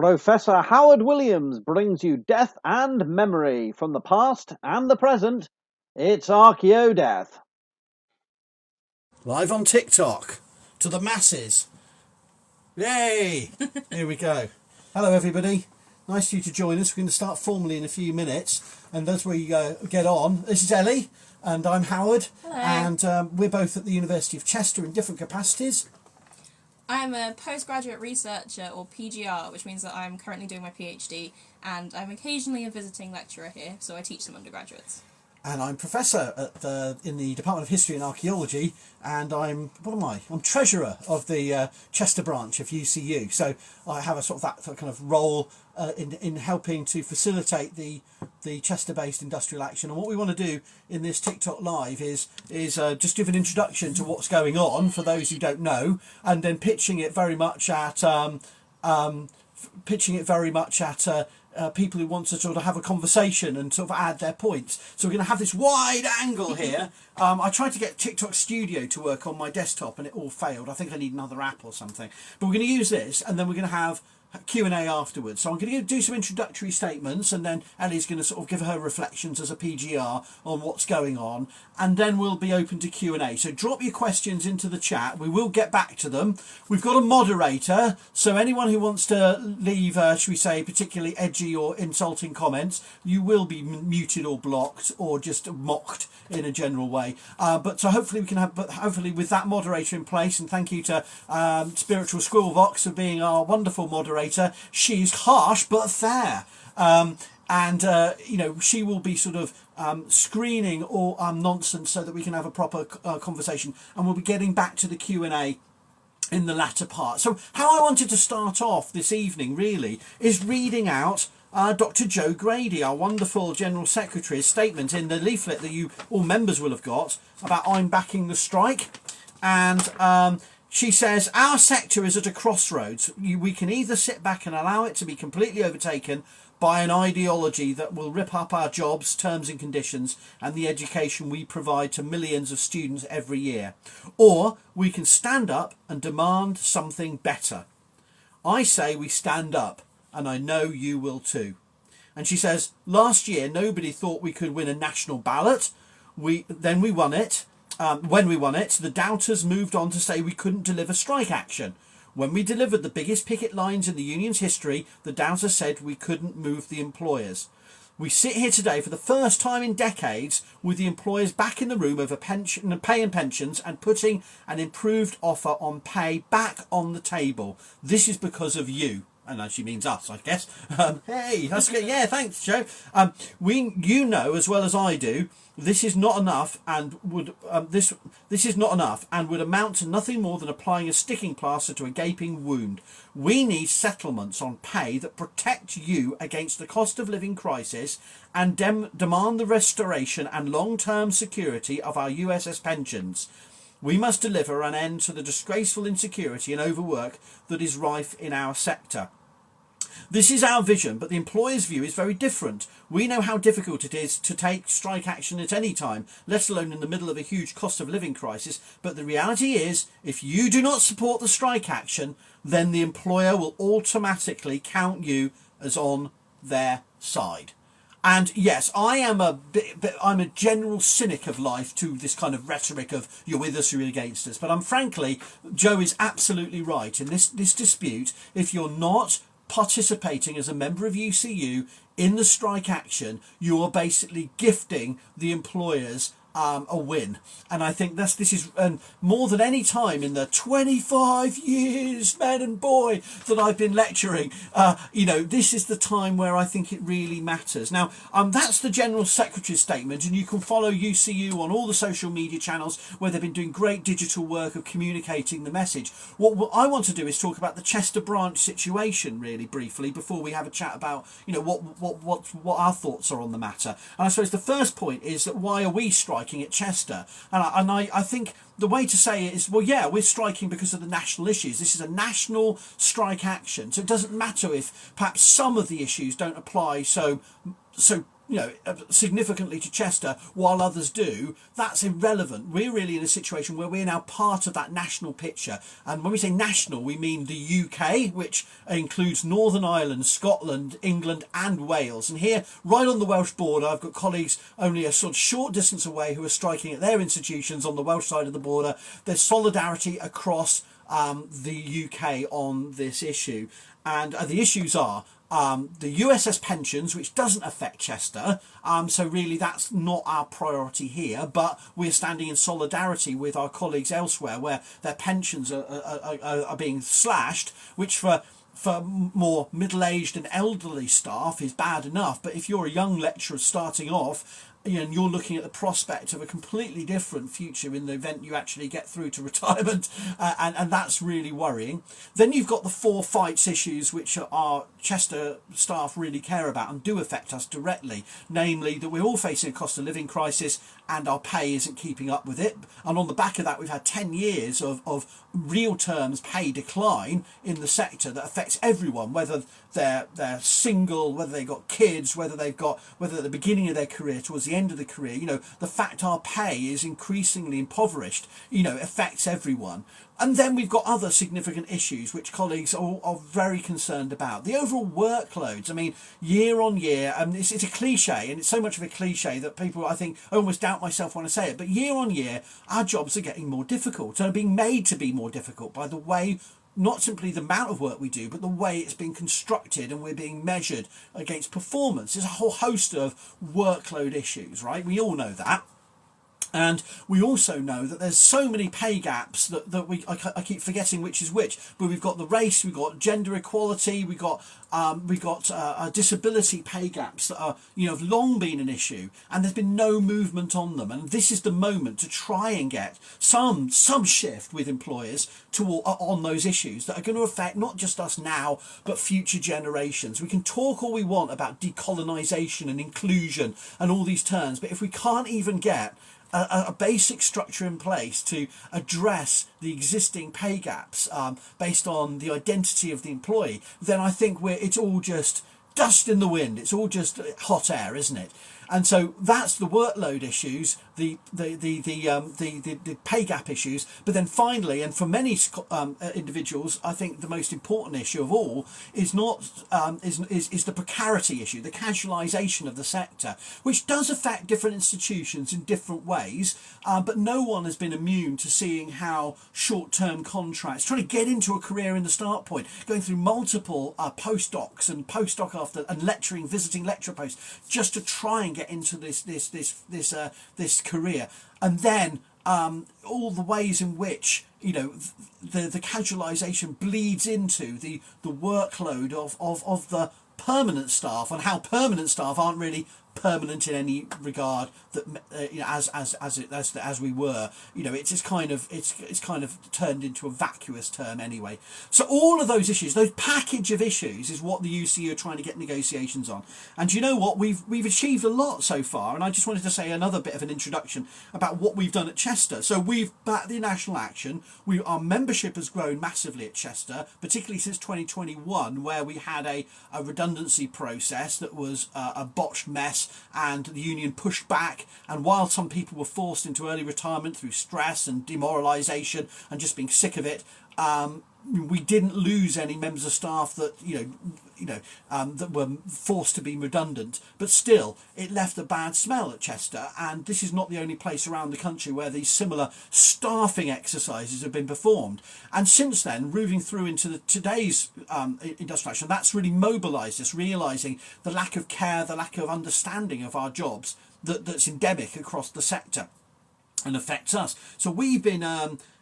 Professor Howard Williams brings you death and memory from the past and the present. It's Archaeodeath. Live on TikTok to the masses. Yay! Here we go. Hello, everybody. Nice for you to join us. We're going to start formally in a few minutes, and as we get on, this is Ellie, and I'm Howard. Hello. And we're both at the University of Chester in different capacities. I'm a postgraduate researcher, or PGR, which means that I'm currently doing my PhD, and I'm occasionally a visiting lecturer here, so I teach some undergraduates. And I'm professor in the Department of History and Archaeology, and I'm treasurer of the Chester branch of UCU. So I have a sort of that kind of role in helping to facilitate the Chester-based industrial action. And what we want to do in this TikTok live is just give an introduction to what's going on for those who don't know, and then pitching it very much at people who want to sort of have a conversation and sort of add their points. So we're going to have this wide angle here. I tried to get TikTok Studio to work on my desktop and it all failed. I think I need another app or something. But we're going to use this, and then we're going to have Q&A afterwards. So I'm going to do some introductory statements, and then Ellie's going to sort of give her reflections as a PGR on what's going on, and then we'll be open to Q&A. So drop your questions into the chat. We will get back to them. We've got a moderator, so anyone who wants to leave, should we say, particularly edgy or insulting comments, you will be muted or blocked or just mocked in a general way. But so hopefully we can have, but hopefully with that moderator in place, and thank you to Spiritual Squirrelvox for being our wonderful moderator. She's harsh but fair, and she will be sort of screening all nonsense so that we can have a proper conversation, and we'll be getting back to the Q&A in the latter part. So how I wanted to start off this evening really is reading out Dr. Jo Grady, our wonderful General Secretary's statement in the leaflet that you all members will have got about I'm backing the strike. And she says, our sector is at a crossroads. We can either sit back and allow it to be completely overtaken by an ideology that will rip up our jobs, terms and conditions, and the education we provide to millions of students every year. Or we can stand up and demand something better. I say we stand up, and I know you will too. And she says, last year nobody thought we could win a national ballot. Then we won it. When we won it, the doubters moved on to say we couldn't deliver strike action. When we delivered the biggest picket lines in the union's history, the doubters said we couldn't move the employers. We sit here today for the first time in decades with the employers back in the room over pay and pensions, and putting an improved offer on pay back on the table. This is because of you. And she means us, I guess. Hey, that's good. Yeah, thanks, Joe. You know as well as I do, this is not enough, and would this is not enough, and would amount to nothing more than applying a sticking plaster to a gaping wound. We need settlements on pay that protect you against the cost of living crisis, and demand the restoration and long-term security of our USS pensions. We must deliver an end to the disgraceful insecurity and overwork that is rife in our sector. This is our vision, but the employer's view is very different. We know how difficult it is to take strike action at any time, let alone in the middle of a huge cost of living crisis. But the reality is, if you do not support the strike action, then the employer will automatically count you as on their side. And yes, I'm a general cynic of life to this kind of rhetoric of you're with us or you're against us. But frankly, Joe is absolutely right. In this dispute, if you're not participating as a member of UCU in the strike action, you are basically gifting the employers a win. And I think this is more than any time in the 25 years, man and boy, that I've been lecturing, this is the time where I think it really matters. Now, that's the General Secretary's statement, and you can follow UCU on all the social media channels where they've been doing great digital work of communicating the message. What I want to do is talk about the Chester branch situation really briefly before we have a chat about what our thoughts are on the matter. And I suppose the first point is that why are we striking at Chester? And I think the way to say it is, well, yeah, we're striking because of the national issues. This is a national strike action, so it doesn't matter if perhaps some of the issues don't apply so significantly to Chester while others do, that's irrelevant. We're really in a situation where we're now part of that national picture. And when we say national, we mean the UK, which includes Northern Ireland, Scotland, England and Wales. And here, right on the Welsh border, I've got colleagues only a sort of short distance away who are striking at their institutions on the Welsh side of the border. There's solidarity across the UK on this issue. And the issues are the USS pensions, which doesn't affect Chester, so really that's not our priority here, but we're standing in solidarity with our colleagues elsewhere where their pensions are being slashed, which for more middle-aged and elderly staff is bad enough, but if you're a young lecturer starting off, and you're looking at the prospect of a completely different future in the event you actually get through to retirement, and that's really worrying. Then you've got the four fights issues which our Chester staff really care about and do affect us directly, namely that we're all facing a cost of living crisis and our pay isn't keeping up with it, and on the back of that we've had 10 years of real terms pay decline in the sector that affects everyone, whether they're single, whether they've got kids, whether at the beginning of their career towards the end of the career. The fact our pay is increasingly impoverished, affects everyone. And then we've got other significant issues which colleagues are very concerned about. The overall workloads, I mean, year on year, it's a cliche, and it's so much of a cliche that people, I think, I almost doubt myself when I say it, but year on year, our jobs are getting more difficult, and are being made to be more difficult by the way, not simply the amount of work we do, but the way it's being constructed and we're being measured against performance. There's a whole host of workload issues, right? We all know that. And we also know that there's so many pay gaps that I keep forgetting which is which. But we've got the race, we've got gender equality, we've got disability pay gaps that are have long been an issue, and there's been no movement on them. And this is the moment to try and get some shift with employers on those issues that are going to affect not just us now but future generations. We can talk all we want about decolonisation and inclusion and all these terms, but if we can't even get a basic structure in place to address the existing pay gaps based on the identity of the employee, then I think it's all just dust in the wind. It's all just hot air, isn't it? And so that's the workload issues, the pay gap issues. But then finally, and for many individuals, I think the most important issue of all is not is the precarity issue, the casualisation of the sector, which does affect different institutions in different ways. But no one has been immune to seeing how short-term contracts, trying to get into a career in the start point, going through multiple postdocs and postdoc after and lecturing, visiting lecturer posts, just to try and get into this career, and then all the ways in which the casualisation bleeds into the workload of the permanent staff, and how permanent staff aren't really permanent in any regard that as we were. It's kind of turned into a vacuous term anyway. So all of those issues, those package of issues, is what the UCE are trying to get negotiations on. And you know what, we've achieved a lot so far, and I just wanted to say another bit of an introduction about what we've done at Chester. So we've backed the national action. Our membership has grown massively at Chester, particularly since 2021, where we had a redundancy process that was a botched mess, and the union pushed back, and while some people were forced into early retirement through stress and demoralisation and just being sick of it, we didn't lose any members of staff that that were forced to be redundant, but still it left a bad smell at Chester. And this is not the only place around the country where these similar staffing exercises have been performed. And since then, moving through into today's industrial action, that's really mobilised us, realising the lack of care, the lack of understanding of our jobs that's endemic across the sector and affects us. So we've been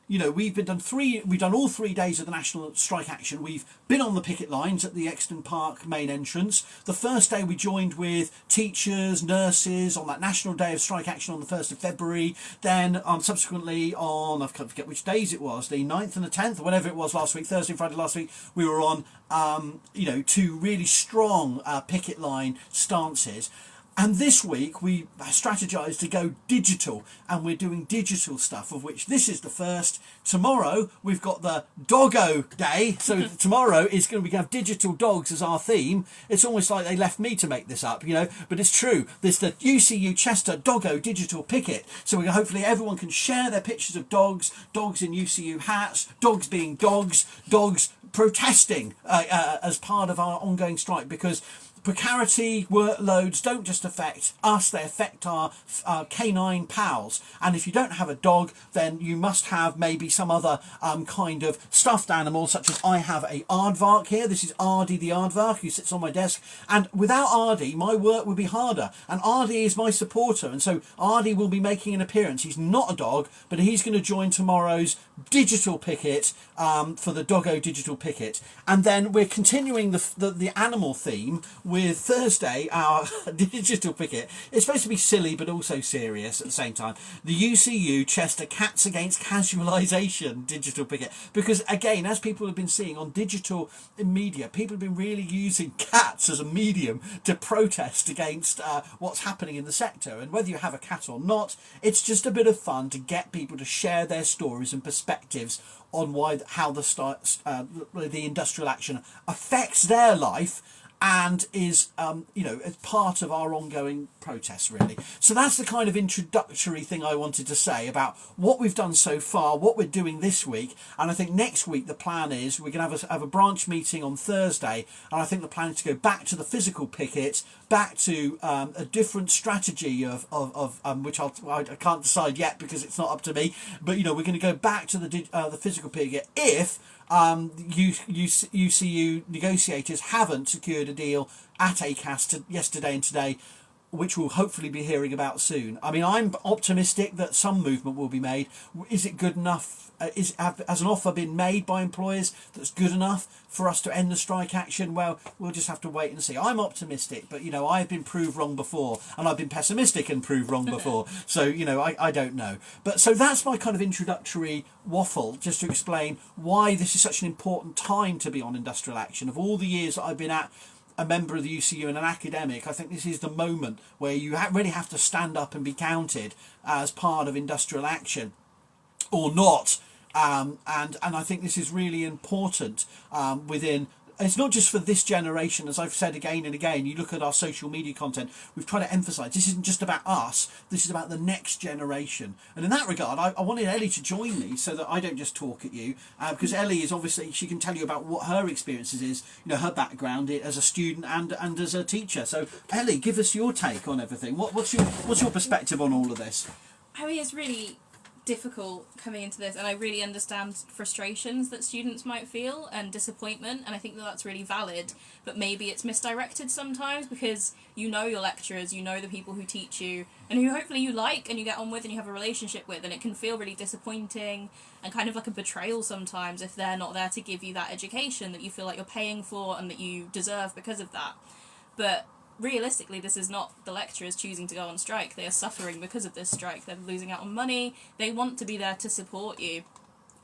we've done all 3 days of the national strike action. We've been on the picket lines at the Exton Park main entrance. The first day we joined with teachers, nurses on that national day of strike action on the 1st of February. Then subsequently on, I forget which days it was, the 9th and the 10th, or whatever it was last week, Thursday and Friday last week, we were on, two really strong picket line stances. And this week we strategized to go digital, and we're doing digital stuff, of which this is the first. Tomorrow we've got the Doggo Day, so tomorrow is going to have digital dogs as our theme. It's almost like they left me to make this up, but it's true. There's the UCU Chester Doggo Digital Picket, so hopefully everyone can share their pictures of dogs in UCU hats, dogs being dogs protesting as part of our ongoing strike, because precarity workloads don't just affect us, they affect our canine pals. And if you don't have a dog, then you must have maybe some other kind of stuffed animal, such as I have a aardvark here. This is Ardy the aardvark, who sits on my desk. And without Ardy, my work would be harder. And Ardy is my supporter. And so Ardy will be making an appearance. He's not a dog, but he's going to join tomorrow's digital picket for the Doggo Digital Picket. And then we're continuing the animal theme with Thursday, our digital picket. It's supposed to be silly but also serious at the same time. The UCU Chester Cats Against Casualisation digital picket. Because again, as people have been seeing on digital media, people have been really using cats as a medium to protest against what's happening in the sector. And whether you have a cat or not, it's just a bit of fun to get people to share their stories and perspectives on how the industrial action affects their life, and is, as part of our ongoing protests, really. So that's the kind of introductory thing I wanted to say about what we've done so far, what we're doing this week. And I think next week the plan is we're going to have a branch meeting on Thursday, and I think the plan is to go back to the physical picket, back to a different strategy of which I can't decide yet because it's not up to me. But we're going to go back to the physical picket if UCU negotiators haven't secured a deal at ACAS yesterday and today, which we'll hopefully be hearing about soon. I mean, I'm optimistic that some movement will be made. Is it good enough? Has an offer been made by employers that's good enough for us to end the strike action? Well, we'll just have to wait and see. I'm optimistic, but I've been proved wrong before, and I've been pessimistic and proved wrong before. So I don't know. But so that's my kind of introductory waffle, just to explain why this is such an important time to be on industrial action. Of all the years that I've been a member of the UCU and an academic, I think this is the moment where you really have to stand up and be counted as part of industrial action, or not. And I think this is really important within. It's not just for this generation, as I've said again and again. You look at our social media content, we've tried to emphasise this isn't just about us, this is about the next generation. And in that regard, I wanted Ellie to join me so that I don't just talk at you, because Ellie is obviously, she can tell you about what her experiences is, her background as a student and as a teacher. So Ellie, give us your take on everything. What's your perspective on all of this? I mean, it's really difficult coming into this, and I really understand frustrations that students might feel and disappointment, and I think that that's really valid, but maybe it's misdirected sometimes, because your lecturers, the people who teach you and who hopefully you like and you get on with and you have a relationship with, and it can feel really disappointing and kind of like a betrayal sometimes if they're not there to give you that education that you feel like you're paying for and that you deserve because of that. But realistically, this is not the lecturers choosing to go on strike. They are suffering because of this strike. They're losing out on money. They want to be there to support you.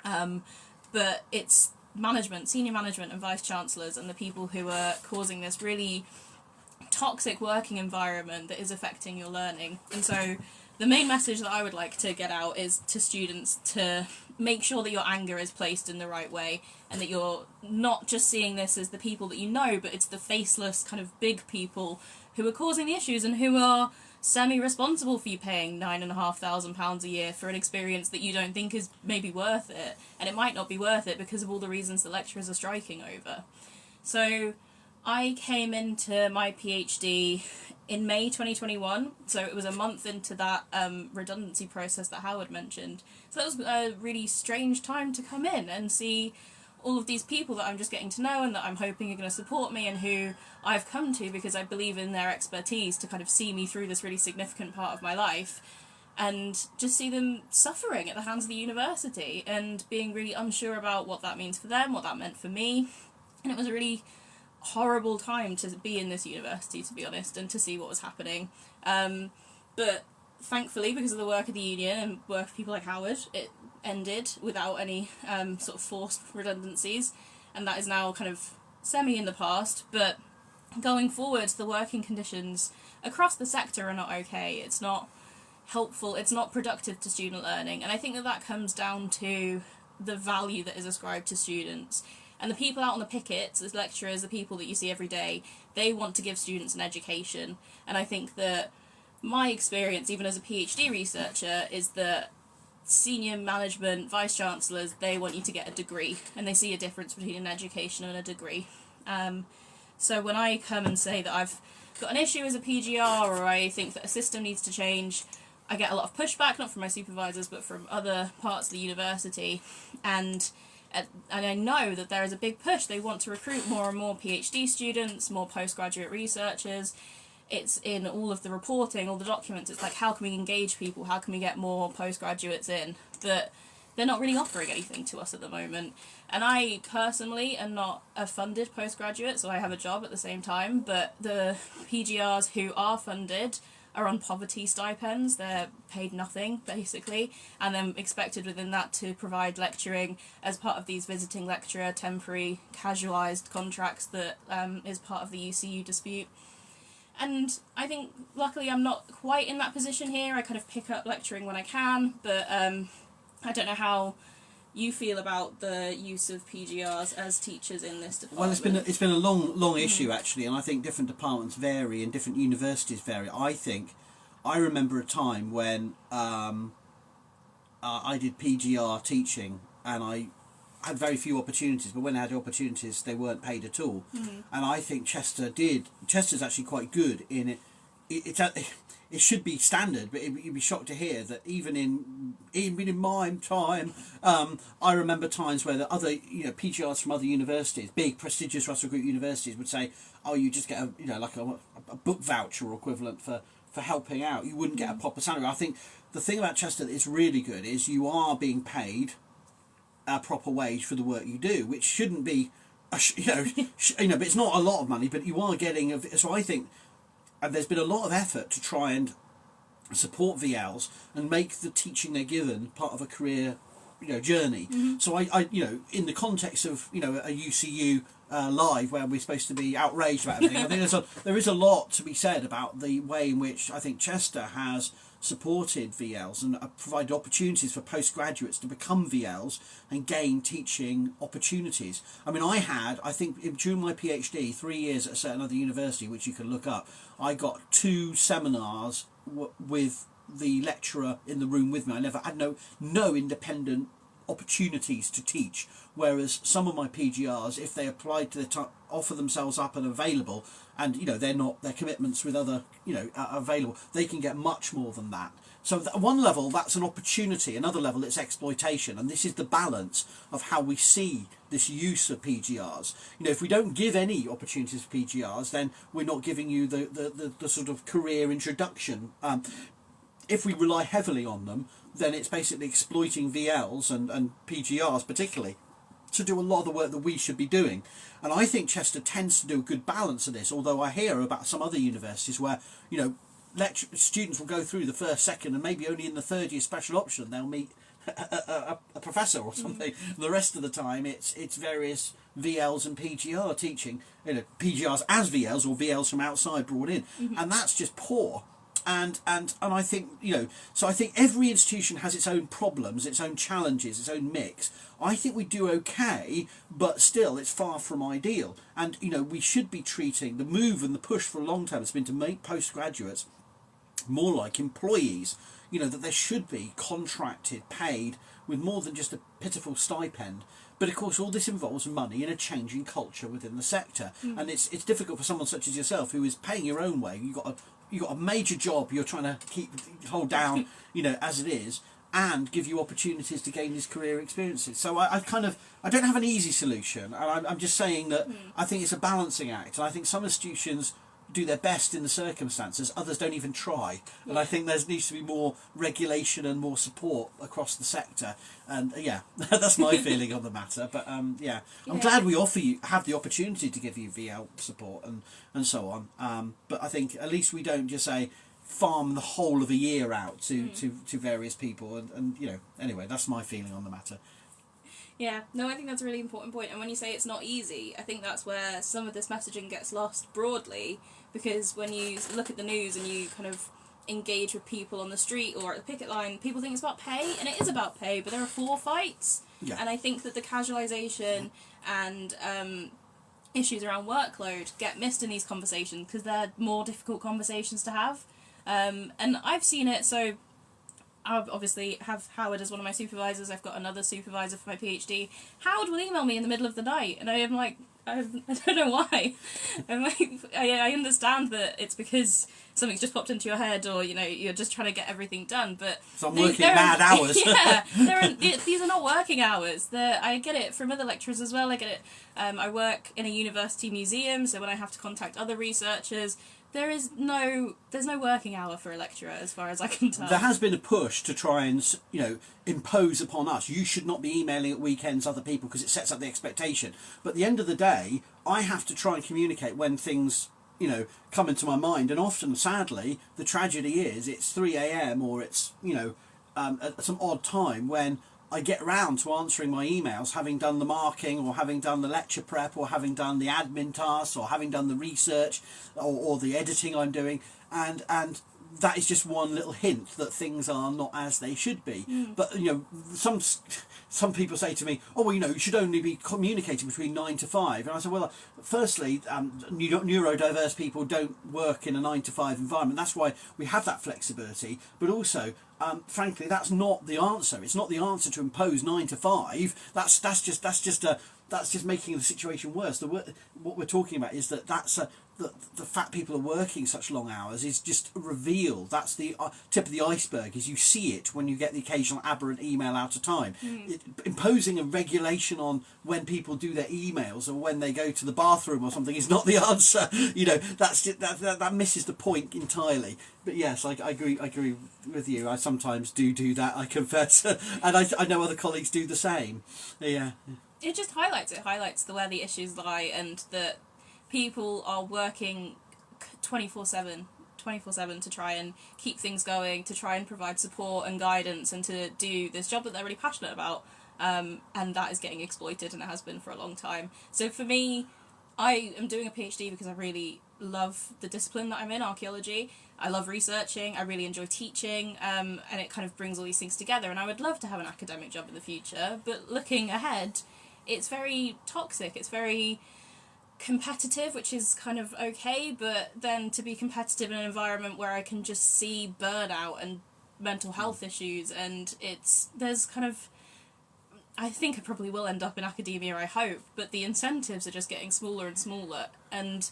But it's management, senior management and vice-chancellors and the people who are causing this really toxic working environment that is affecting your learning. And so the main message that I would like to get out is to students to make sure that your anger is placed in the right way, and that you're not just seeing this as the people that but it's the faceless kind of big people who are causing the issues and who are semi-responsible for you paying £9,500 a year for an experience that you don't think is maybe worth it. And it might not be worth it because of all the reasons the lecturers are striking over. So I came into my PhD in May 2021, so it was a month into that redundancy process that Howard mentioned. So that was a really strange time to come in and see all of these people that I'm just getting to know and that I'm hoping are going to support me and who I've come to because I believe in their expertise to kind of see me through this really significant part of my life, and just see them suffering at the hands of the university and being really unsure about what that means for them, what that meant for me. And it was a really horrible time to be in this university, to be honest, and to see what was happening. But thankfully, because of the work of the union and work of people like Howard, it ended without any sort of forced redundancies, and that is now kind of semi in the past. But going forward, the working conditions across the sector are not okay. It's not helpful, it's not productive to student learning, and I think that comes down to the value that is ascribed to students. And the people out on the pickets, the lecturers, the people that you see every day, they want to give students an education. And I think that my experience, even as a PhD researcher, is that senior management, vice-chancellors, they want you to get a degree, and they see a difference between an education and a degree. So when I come and say that I've got an issue as a PGR, or I think that a system needs to change, I get a lot of pushback, not from my supervisors, but from other parts of the university. And I know that there is a big push. They want to recruit more and more PhD students, more postgraduate researchers. It's in all of the reporting, all the documents. It's like, how can we engage people? How can we get more postgraduates in? That they're not really offering anything to us at the moment. And I personally am not a funded postgraduate, so I have a job at the same time. But the PGRs who are funded are on poverty stipends. They're paid nothing, basically, and then expected within that to provide lecturing as part of these visiting lecturer, temporary, casualised contracts that is part of the UCU dispute. And I think, luckily, I'm not quite in that position here. I kind of pick up lecturing when I can, but I don't know how you feel about the use of PGRs as teachers in this department. Well, it's been a long issue, actually, and I think different departments vary and different universities vary. I remember a time when I did PGR teaching, and I had very few opportunities, but when I had opportunities, they weren't paid at all. And I think Chester's actually quite good in it. It should be standard, but you'd be shocked to hear that even in my time, I remember times where the other PGRs from other universities, big prestigious Russell Group universities, would say, "Oh, you just get a book voucher or equivalent for helping out. You wouldn't get a proper salary." I think the thing about Chester that is really good is you are being paid a proper wage for the work you do, which shouldn't be, but it's not a lot of money, but you are getting. So I think. And there's been a lot of effort to try and support VLs and make the teaching they're given part of a career, journey. So I in the context of a UCU live where we're supposed to be outraged about everything, I think there is a lot to be said about the way in which I think Chester has supported VLs and provided opportunities for postgraduates to become VLs and gain teaching opportunities. I mean, I think during my PhD, 3 years at a certain other university, which you can look up, I got 2 seminars with the lecturer in the room with me. I had no independent opportunities to teach, whereas some of my PGRs, if they applied to offer themselves up and available, and their commitments with other are available, they can get much more than that. So at one level that's an opportunity, another level it's exploitation, and this is the balance of how we see this use of PGRs. If we don't give any opportunities for PGRs, then we're not giving you the sort of career introduction. If we rely heavily on them, then it's basically exploiting VLs and PGRs particularly to do a lot of the work that we should be doing. And I think Chester tends to do a good balance of this, although I hear about some other universities where, students will go through the first, second, and maybe only in the third year special option they'll meet a professor or something. The rest of the time it's various VLs and PGR teaching, PGRs as VLs or VLs from outside brought in. And that's just poor. And I think, so I think every institution has its own problems, its own challenges, its own mix. I think we do okay, but still it's far from ideal. And, we should be treating the move and the push for a long time has been to make postgraduates more like employees, that they should be contracted, paid with more than just a pitiful stipend. But of course all this involves money and a changing culture within the sector. And it's difficult for someone such as yourself who is paying your own way. You've got a major job you're trying to hold down, as it is, and give you opportunities to gain these career experiences. So I don't have an easy solution, and I'm just saying that I think it's a balancing act, and I think some institutions do their best in the circumstances, others don't even try. And I think there needs to be more regulation and more support across the sector. And that's my feeling on the matter. But I'm glad we have the opportunity to give you VL support and so on. But I think at least we don't just say farm the whole of a year out to various people. And anyway, that's my feeling on the matter. Yeah, no, I think that's a really important point. And when you say it's not easy, I think that's where some of this messaging gets lost broadly. Because when you look at the news and you kind of engage with people on the street or at the picket line, people think it's about pay, and it is about pay, but there are 4 fights. Yeah. And I think that the casualisation and issues around workload get missed in these conversations because they're more difficult conversations to have. And I've seen it, so I obviously have Howard as one of my supervisors. I've got another supervisor for my PhD. Howard will email me in the middle of the night, and I am like, I don't know why. I'm like, I understand that it's because something's just popped into your head, or you're just trying to get everything done. But so I'm working mad hours. Yeah, these are not working hours. I get it from other lecturers as well. I get it. I work in a university museum, so when I have to contact other researchers, there's no working hour for a lecturer, as far as I can tell. There has been a push to try and impose upon us. You should not be emailing at weekends other people because it sets up the expectation. But at the end of the day, I have to try and communicate when things come into my mind, and often, sadly, the tragedy is it's 3 a.m. or it's at some odd time when I get around to answering my emails, having done the marking or having done the lecture prep or having done the admin tasks or having done the research or the editing I'm doing, and that is just one little hint that things are not as they should be. But some people say to me, oh well, you should only be communicating between 9 to 5, and I said, well, firstly, neurodiverse people don't work in a 9 to 5 environment. That's why we have that flexibility. But also, frankly, that's not the answer. It's not the answer to impose 9 to 5. That's just making the situation worse. What we're talking about is that the fact people are working such long hours is just revealed. That's the tip of the iceberg. Is you see it when you get the occasional aberrant email out of time. Imposing a regulation on when people do their emails or when they go to the bathroom or something is not the answer. That's just, that misses the point entirely. But yes, I agree with you. I sometimes do that, I confess, and I know other colleagues do the same. Yeah. It just highlights where the issues lie, and that people are working 24/7 to try and keep things going, to try and provide support and guidance, and to do this job that they're really passionate about, and that is getting exploited, and it has been for a long time. So for me, I am doing a PhD because I really love the discipline that I'm in, archaeology. I love researching, I really enjoy teaching, and it kind of brings all these things together, and I would love to have an academic job in the future, but looking ahead, it's very toxic, it's very competitive, which is kind of okay, but then to be competitive in an environment where I can just see burnout and mental health issues, and there's kind of, I think I probably will end up in academia, I hope, but the incentives are just getting smaller and smaller, and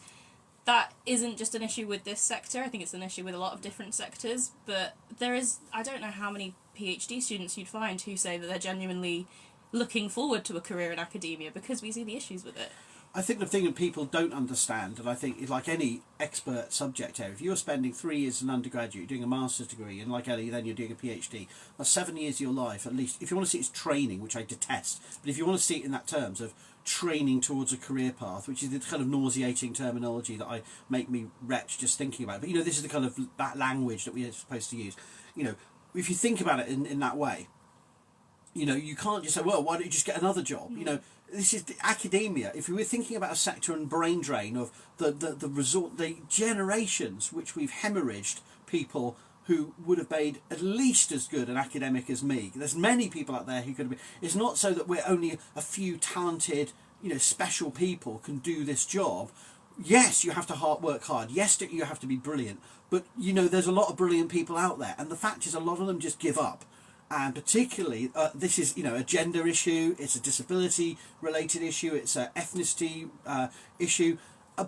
that isn't just an issue with this sector. I think it's an issue with a lot of different sectors, but I don't know how many PhD students you'd find who say that they're genuinely looking forward to a career in academia because we see the issues with it. I think the thing that people don't understand, and I think it's like any expert subject area, if you're spending 3 years as an undergraduate doing a master's degree, and like Ellie, then you're doing a PhD, that's 7 years of your life at least. If you want to see it as training, which I detest, but if you want to see it in that terms of training towards a career path, which is the kind of nauseating terminology that I make me retch just thinking about it. But this is the kind of that language that we're supposed to use. If you think about it in that way, you can't just say, well, why don't you just get another job? This is the academia. If we were thinking about a sector and brain drain of the generations which we've hemorrhaged people who would have made at least as good an academic as me. There's many people out there who could have been. It's not so that we're only a few talented, special people can do this job. Yes, you have to work hard. Yes, you have to be brilliant. But, there's a lot of brilliant people out there. And the fact is a lot of them just give up. And particularly, this is a gender issue, it's a disability related issue, it's an ethnicity issue,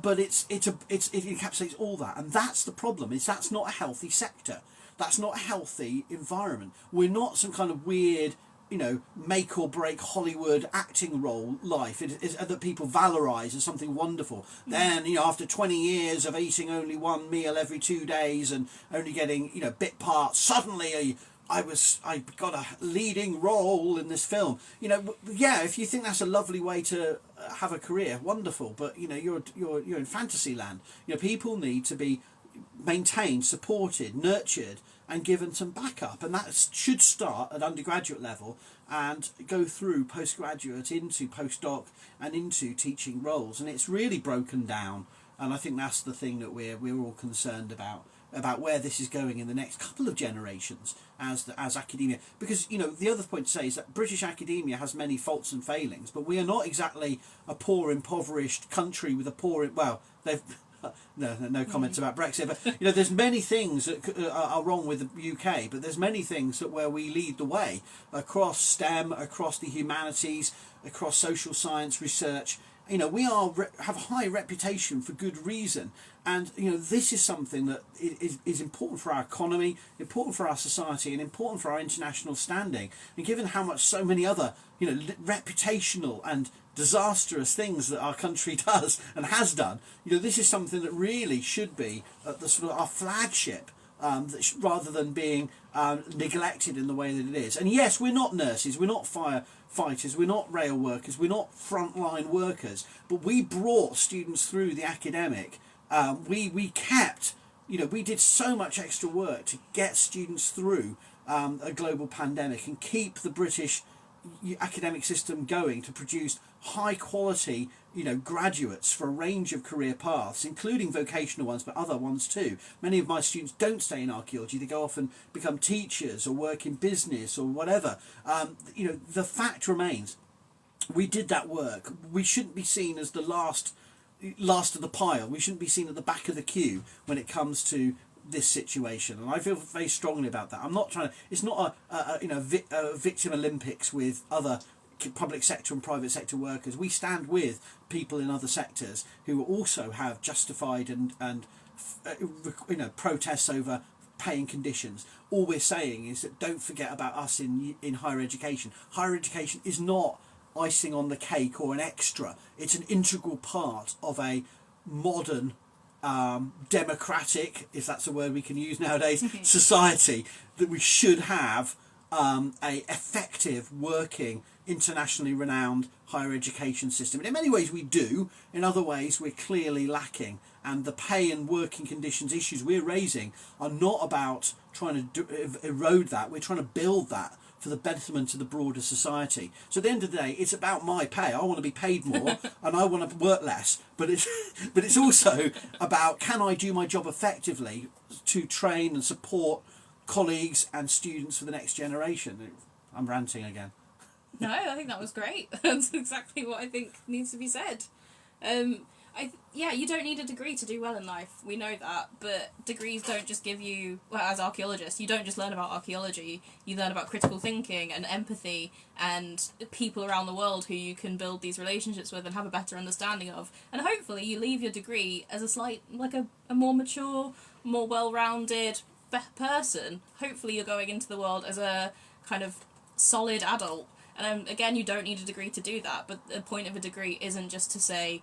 but it encapsulates all that, and that's the problem. That's not a healthy sector, that's not a healthy environment. We're not some kind of weird, make or break Hollywood acting role life that people valorise as something wonderful. Then after 20 years of eating only one meal every 2 days and only getting bit parts, suddenly I got a leading role in this film. If you think that's a lovely way to have a career, wonderful. But you're in fantasy land. People need to be maintained, supported, nurtured, and given some backup, and that should start at undergraduate level. and go through postgraduate into postdoc and into teaching roles, and it's really broken down. And I think that's the thing that we're all concerned about where this is going in the next couple of generations as academia. Because, you know, the other point to say is that British academia has many faults and failings, but we are not exactly a poor, impoverished country with a poor, well, they've no comments about Brexit, but you know, there's many things that are wrong with the UK, but there's many things that where we lead the way across STEM, across the humanities, across social science research. You know, we have a high reputation for good reason, and you know, this is something that is important for our economy, important for our society, and important for our international standing. And given how much so many other, you know, reputational and disastrous things that our country does and has done, you know, this is something that really should be at the sort of our flagship, rather than being neglected in the way that it is. And yes, we're not nurses, we're not firefighters, we're not rail workers, we're not frontline workers, but we brought students through the academic. We kept, you know, we did so much extra work to get students through a global pandemic and keep the British academic system going to produce high quality, you know, graduates for a range of career paths, including vocational ones, but other ones too. Many of my students don't stay in archaeology; they go off and become teachers or work in business or whatever. You know, the fact remains, we did that work. We shouldn't be seen as the last of the pile. We shouldn't be seen at the back of the queue when it comes to this situation, and I feel very strongly about that. I'm not trying to. It's not a victim Olympics with other public sector and private sector workers. We stand with people in other sectors who also have justified and you know, protests over paying conditions. All we're saying is that don't forget about us in higher education. Higher education is not icing on the cake or an extra. It's an integral part of a modern democratic, if that's a word we can use nowadays, society, that we should have a effective, working, internationally renowned higher education system. And in many ways we do, in other ways we're clearly lacking. And the pay and working conditions issues we're raising are not about trying to erode that, we're trying to build that for the betterment of the broader society. So at the end of the day, it's about my pay. I want to be paid more and I want to work less. But it's also about, can I do my job effectively to train and support colleagues and students for the next generation? I'm ranting again. No, I think that was great. That's exactly what I think needs to be said. You don't need a degree to do well in life. We know that, but degrees don't just give you, well, as archaeologists, you don't just learn about archaeology, you learn about critical thinking and empathy and people around the world who you can build these relationships with and have a better understanding of. And hopefully you leave your degree as a more mature, more well-rounded person. Hopefully you're going into the world as a kind of solid adult. And again, you don't need a degree to do that, but the point of a degree isn't just to say,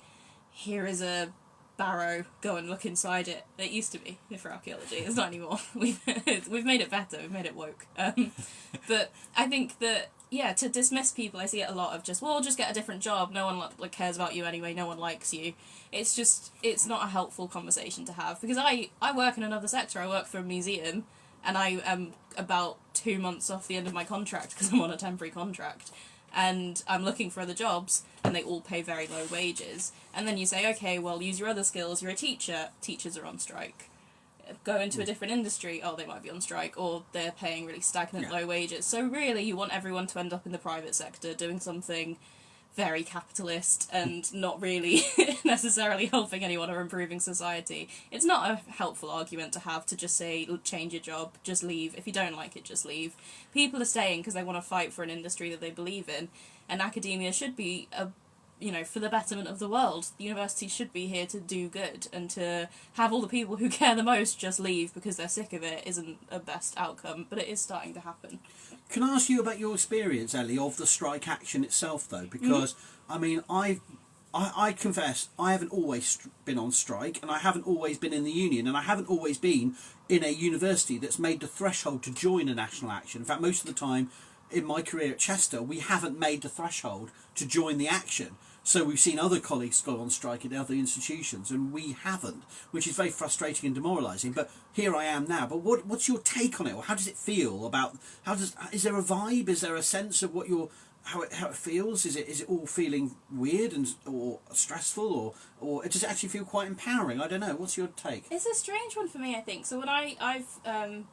here is a barrow, go and look inside it. It used to be for archaeology. It's not anymore. We've made it better. We've made it woke. But I think that, yeah, to dismiss people, I see it a lot of just get a different job. No one cares about you anyway. No one likes you. It's not a helpful conversation to have, because I work in another sector. I work for a museum, and I am about 2 months off the end of my contract because I'm on a temporary contract. And I'm looking for other jobs, and they all pay very low wages. And then you say, okay, well, use your other skills. You're a teacher. Teachers are on strike. Go into a different industry. Oh, they might be on strike, or they're paying really stagnant low wages. So really, you want everyone to end up in the private sector doing something very capitalist and not really necessarily helping anyone or improving society. It's not a helpful argument to have to just say, change your job, just leave. If you don't like it, just leave. People are staying because they want to fight for an industry that they believe in, and academia should be for the betterment of the world. The university should be here to do good, and to have all the people who care the most just leave because they're sick of it isn't a best outcome, but it is starting to happen. Can I ask you about your experience, Ellie, of the strike action itself, though? Because, I mean, I confess, I haven't always been on strike, and I haven't always been in the union, and I haven't always been in a university that's made the threshold to join a national action. In fact, most of the time, in my career at Chester, we haven't made the threshold to join the action. So we've seen other colleagues go on strike at other institutions, and we haven't, which is very frustrating and demoralising. But here I am now. But what's your take on it, or how does it feel about? Is there a vibe? Is there a sense of how it feels? Is it all feeling weird or stressful, or does it actually feel quite empowering? I don't know. What's your take? It's a strange one for me, I think. So when I've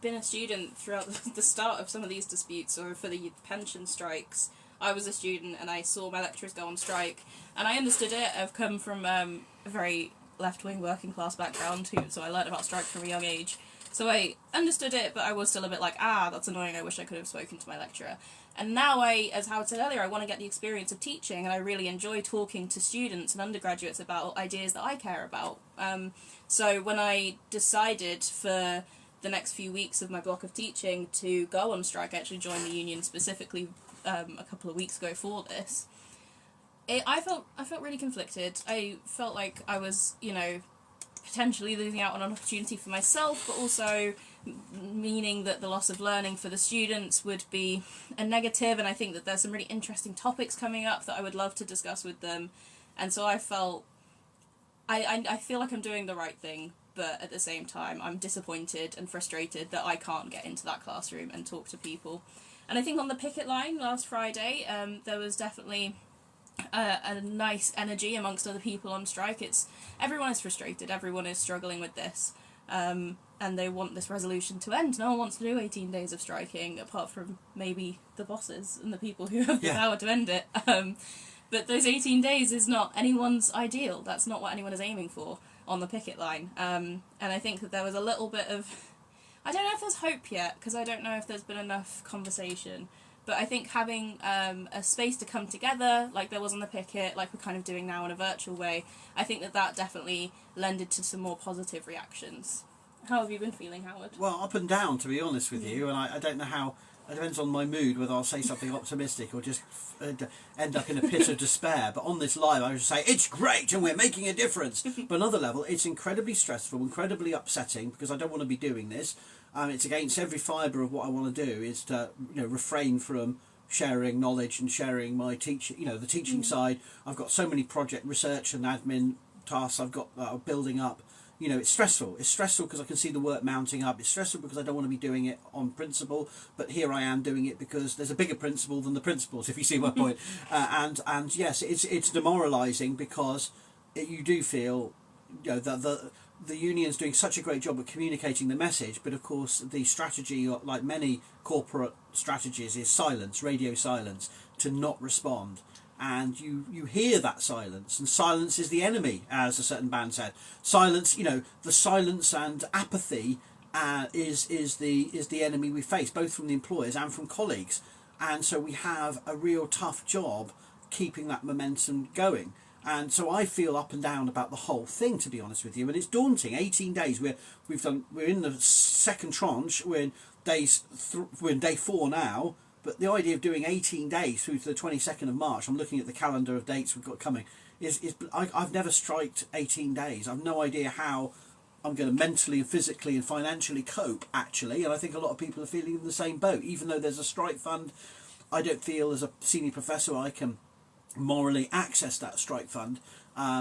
been a student throughout the start of some of these disputes, or for the pension strikes, I was a student and I saw my lecturers go on strike, and I understood it. I've come from a very left-wing working class background, so I learned about strikes from a young age. So I understood it, but I was still a bit like, that's annoying, I wish I could have spoken to my lecturer. And now as Howard said earlier, I want to get the experience of teaching, and I really enjoy talking to students and undergraduates about ideas that I care about. So when I decided for the next few weeks of my block of teaching to go on strike, I actually joined the union specifically a couple of weeks ago for this. I felt really conflicted. I felt like I was, potentially losing out on an opportunity for myself, but also meaning that the loss of learning for the students would be a negative. And I think that there's some really interesting topics coming up that I would love to discuss with them. And so I felt, I feel like I'm doing the right thing, but at the same time I'm disappointed and frustrated that I can't get into that classroom and talk to people. And I think on the picket line last Friday, there was definitely a nice energy amongst other people on strike. Everyone is frustrated, everyone is struggling with this, and they want this resolution to end. No one wants to do 18 days of striking, apart from maybe the bosses and the people who have the power to end it. But those 18 days is not anyone's ideal. That's not what anyone is aiming for on the picket line. And I think that there was a little bit of... I don't know if there's hope yet, because I don't know if there's been enough conversation. But I think having a space to come together, like there was on the picket, like we're kind of doing now in a virtual way, I think that definitely lended to some more positive reactions. How have you been feeling, Howard? Well, up and down, to be honest with you, and I don't know how... It depends on my mood, whether I'll say something optimistic or just end up in a pit of despair. But on this live, I would say, it's great and we're making a difference. But on another level, it's incredibly stressful, incredibly upsetting, because I don't want to be doing this. It's against every fibre of what I want to do, is to refrain from sharing knowledge and sharing my the teaching side. I've got so many project research and admin tasks I've got building up. It's stressful. It's stressful because I can see the work mounting up. It's stressful because I don't want to be doing it on principle, but here I am doing it because there's a bigger principle than the principles, if you see my point. And yes, it's demoralising, because you do feel the union's doing such a great job at communicating the message, but of course the strategy, like many corporate strategies, is silence, radio silence, to not respond. And you hear that silence, and silence is the enemy, as a certain band said. Silence, the silence and apathy is the enemy we face, both from the employers and from colleagues. And so we have a real tough job keeping that momentum going. And so I feel up and down about the whole thing, to be honest with you. And it's daunting. 18 days. We're in the second tranche. We're in day 4 now. But the idea of doing 18 days through to the 22nd of March, I'm looking at the calendar of dates we've got coming, I've never striked 18 days. I've no idea how I'm going to mentally and physically and financially cope, actually. And I think a lot of people are feeling in the same boat. Even though there's a strike fund, I don't feel as a senior professor I can morally access that strike fund,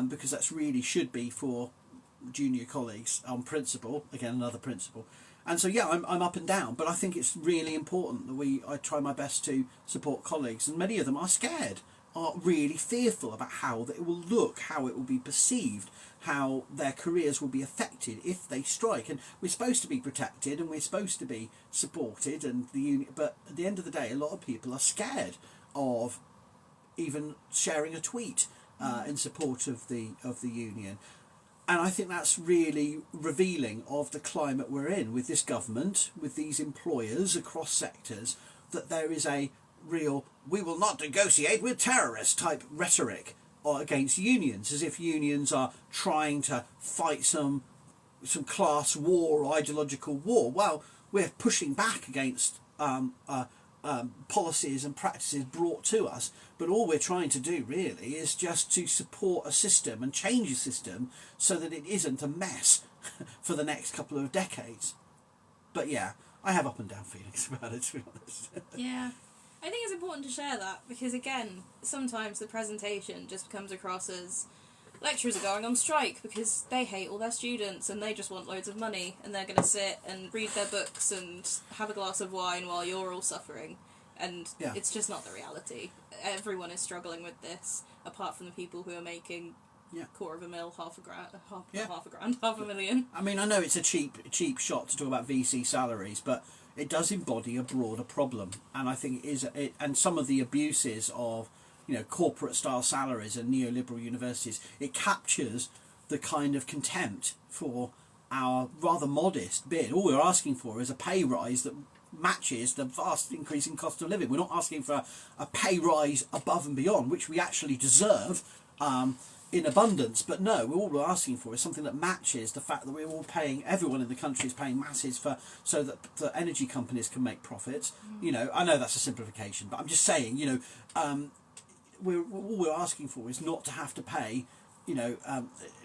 because that's really should be for junior colleagues on principle. Again, another principle. And so, yeah, I'm up and down, but I think it's really important that I try my best to support colleagues, and many of them are scared, are really fearful about how it will look, how it will be perceived, how their careers will be affected if they strike. And we're supposed to be protected and we're supposed to be supported, and but at the end of the day, a lot of people are scared of even sharing a tweet in support of the union. And I think that's really revealing of the climate we're in with this government, with these employers across sectors, that there is a real "we will not negotiate with terrorists" type rhetoric against unions, as if unions are trying to fight some class war or ideological war. Well, we're pushing back against policies and practices brought to us, but all we're trying to do really is just to support a system and change a system so that it isn't a mess for the next couple of decades. But yeah, I have up and down feelings about it, to be honest. Yeah. I think it's important to share that because, again, sometimes the presentation just comes across as lecturers are going on strike because they hate all their students and they just want loads of money and they're going to sit and read their books and have a glass of wine while you're all suffering. And it's just not the reality. Everyone is struggling with this, apart from the people who are making $250,000, $500,000, $500,000. I mean, I know it's a cheap shot to talk about VC salaries, but it does embody a broader problem, and I think and some of the abuses of corporate style salaries and neoliberal universities, it captures the kind of contempt for our rather modest bid. All we're asking for is a pay rise that matches the vast increase in cost of living. We're not asking for a pay rise above and beyond, which we actually deserve in abundance. But no, all we're asking for is something that matches the fact that we're all paying, everyone in the country is paying masses so that the energy companies can make profits. I know that's a simplification, but I'm just saying, all we're asking for is not to have to pay,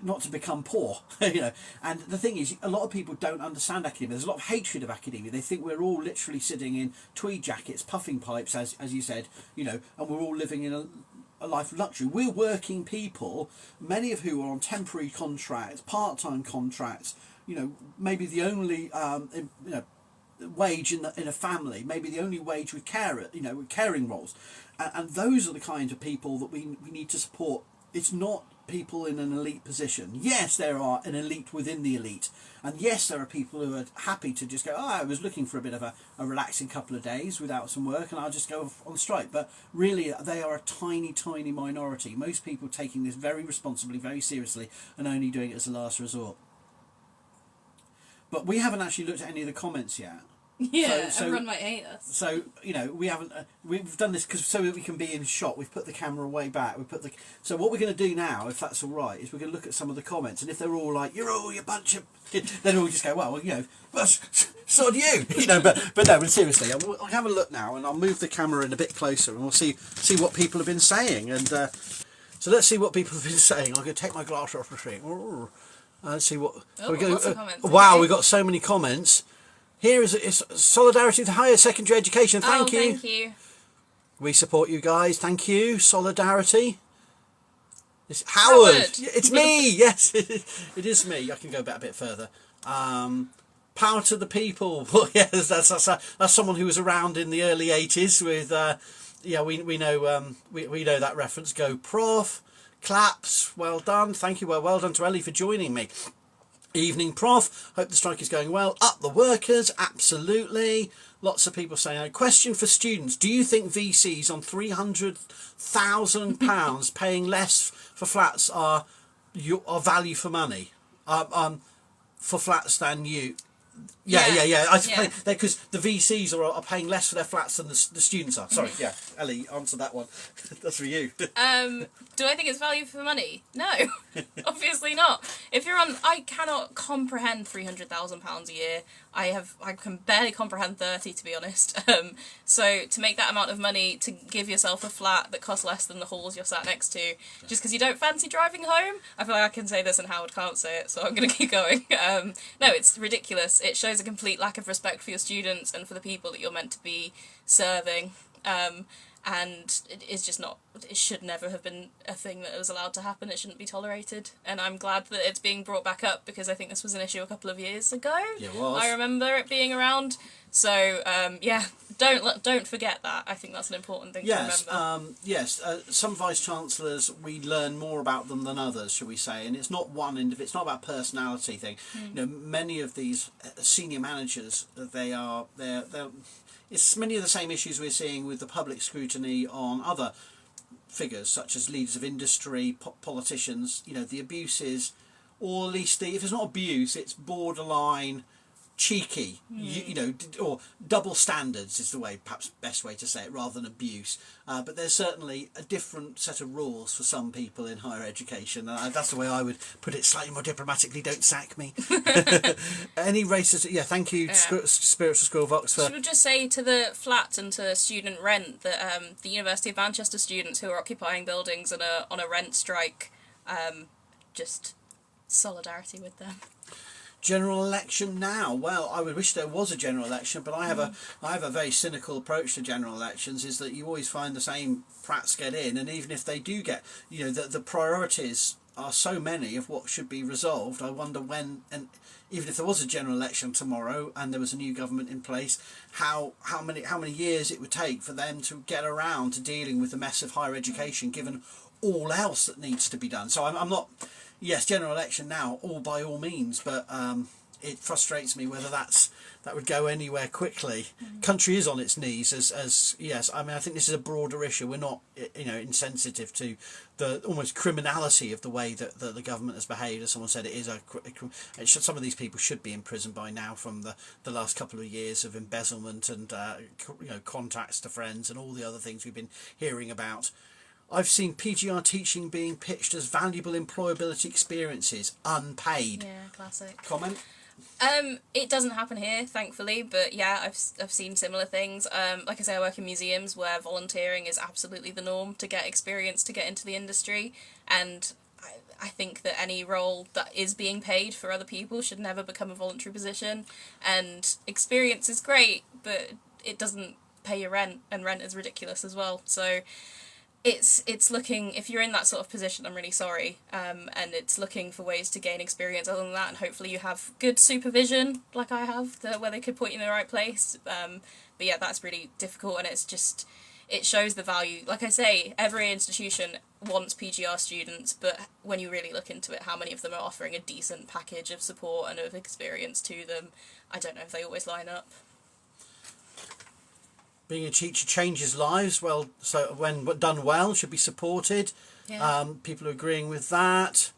not to become poor, And the thing is, a lot of people don't understand academia. There's a lot of hatred of academia. They think we're all literally sitting in tweed jackets, puffing pipes, as you said, and we're all living in a life of luxury. We're working people, many of who are on temporary contracts, part-time contracts, maybe the only, wage in a family, maybe the only wage with with caring roles. And those are the kinds of people that we need to support. It's not people in an elite position. Yes, there are an elite within the elite. And yes, there are people who are happy to just go, I was looking for a bit of a relaxing couple of days without some work and I'll just go on strike. But really, they are a tiny, tiny minority. Most people taking this very responsibly, very seriously, and only doing it as a last resort. But we haven't actually looked at any of the comments yet. Yeah, so everyone might hate us. So we haven't. We've done this so that we can be in shot. We've put the camera way back. So what we're going to do now, if that's all right, is we're going to look at some of the comments, and if they're all like, "You're all you bunch of," then we'll just go, "Well, so do you," But no, but seriously, I'll have a look now, and I'll move the camera in a bit closer, and we'll see what people have been saying, and so let's see what people have been saying. I'm going to take my glass off the thing. Let's see what. Lots of comments. Wow, we've got so many comments. Here is solidarity with higher secondary education. Thank you. Thank you. We support you guys. Thank you. Solidarity. It's Howard. It's me. Yes, it is me. I can go back a bit further. Power to the people. Well, yes, that's someone who was around in the early 80s with. We know that reference. Go Prof. Claps. Well done. Thank you. Well done to Ellie for joining me. Evening, Prof. Hope the strike is going well. Up the workers, absolutely. Lots of people saying, question for students. Do you think VCs on £300,000 paying less for flats are value for money? For flats than you? Yeah. Because the VCs are paying less for their flats than the students are. Sorry, yeah. Ellie, answer that one. That's for you. Do I think it's value for money? No, obviously not. I cannot comprehend £300,000 a year. I can barely comprehend 30, to be honest. So to make that amount of money to give yourself a flat that costs less than the halls you're sat next to, just because you don't fancy driving home, I feel like I can say this and Howard can't say it, so I'm going to keep going. No, it's ridiculous. It shows a complete lack of respect for your students and for the people that you're meant to be serving. And it's just not, it should never have been a thing that was allowed to happen. It shouldn't be tolerated. And I'm glad that it's being brought back up because I think this was an issue a couple of years ago. Yeah, it was. I remember it being around. So, don't forget that. I think that's an important thing to remember. Some Vice-Chancellors, we learn more about them than others, shall we say. And it's not it's not about personality thing. Many of these senior managers, it's many of the same issues we're seeing with the public scrutiny on other figures, such as leaders of industry, politicians. The abuses, or at least if it's not abuse, it's borderline cheeky, or double standards is the perhaps best way to say it, rather than abuse. But there's certainly a different set of rules for some people in higher education. That's the way I would put it, slightly more diplomatically. Don't sack me. Any racist? Yeah, thank you, Spiritual School of Oxford. Should we just say to the flat and to student rent that the University of Manchester students who are occupying buildings on a rent strike, just solidarity with them. General election now. Well, I would wish there was a general election, but I have a very cynical approach to general elections. Is that you always find the same prats get in, and even if they do get, the priorities are so many of what should be resolved. I wonder when, and even if there was a general election tomorrow and there was a new government in place, how many years it would take for them to get around to dealing with the mess of higher education, given all else that needs to be done. So I'm not. Yes, general election now, all by all means, but it frustrates me whether that would go anywhere quickly. Country is on its knees, as yes. I mean, I think this is a broader issue. We're not, insensitive to the almost criminality of the way that the government has behaved. As someone said, it is some of these people should be in prison by now from the last couple of years of embezzlement and contacts to friends and all the other things we've been hearing about. I've seen PGR teaching being pitched as valuable employability experiences, unpaid. Yeah, classic. Comment? It doesn't happen here, thankfully, but yeah, I've seen similar things. Like I say, I work in museums where volunteering is absolutely the norm to get experience, to get into the industry, and I think that any role that is being paid for other people should never become a voluntary position, and experience is great, but it doesn't pay your rent, and rent is ridiculous as well, so it's looking, if you're in that sort of position, I'm really sorry, and it's looking for ways to gain experience other than that, and hopefully you have good supervision, like I have, where they could point you in the right place, but yeah, that's really difficult, and it shows the value. Like I say, every institution wants PGR students, but when you really look into it, how many of them are offering a decent package of support and of experience to them, I don't know if they always line up. Being a teacher changes lives. Well, so when done well, should be supported. Yeah. People are agreeing with that.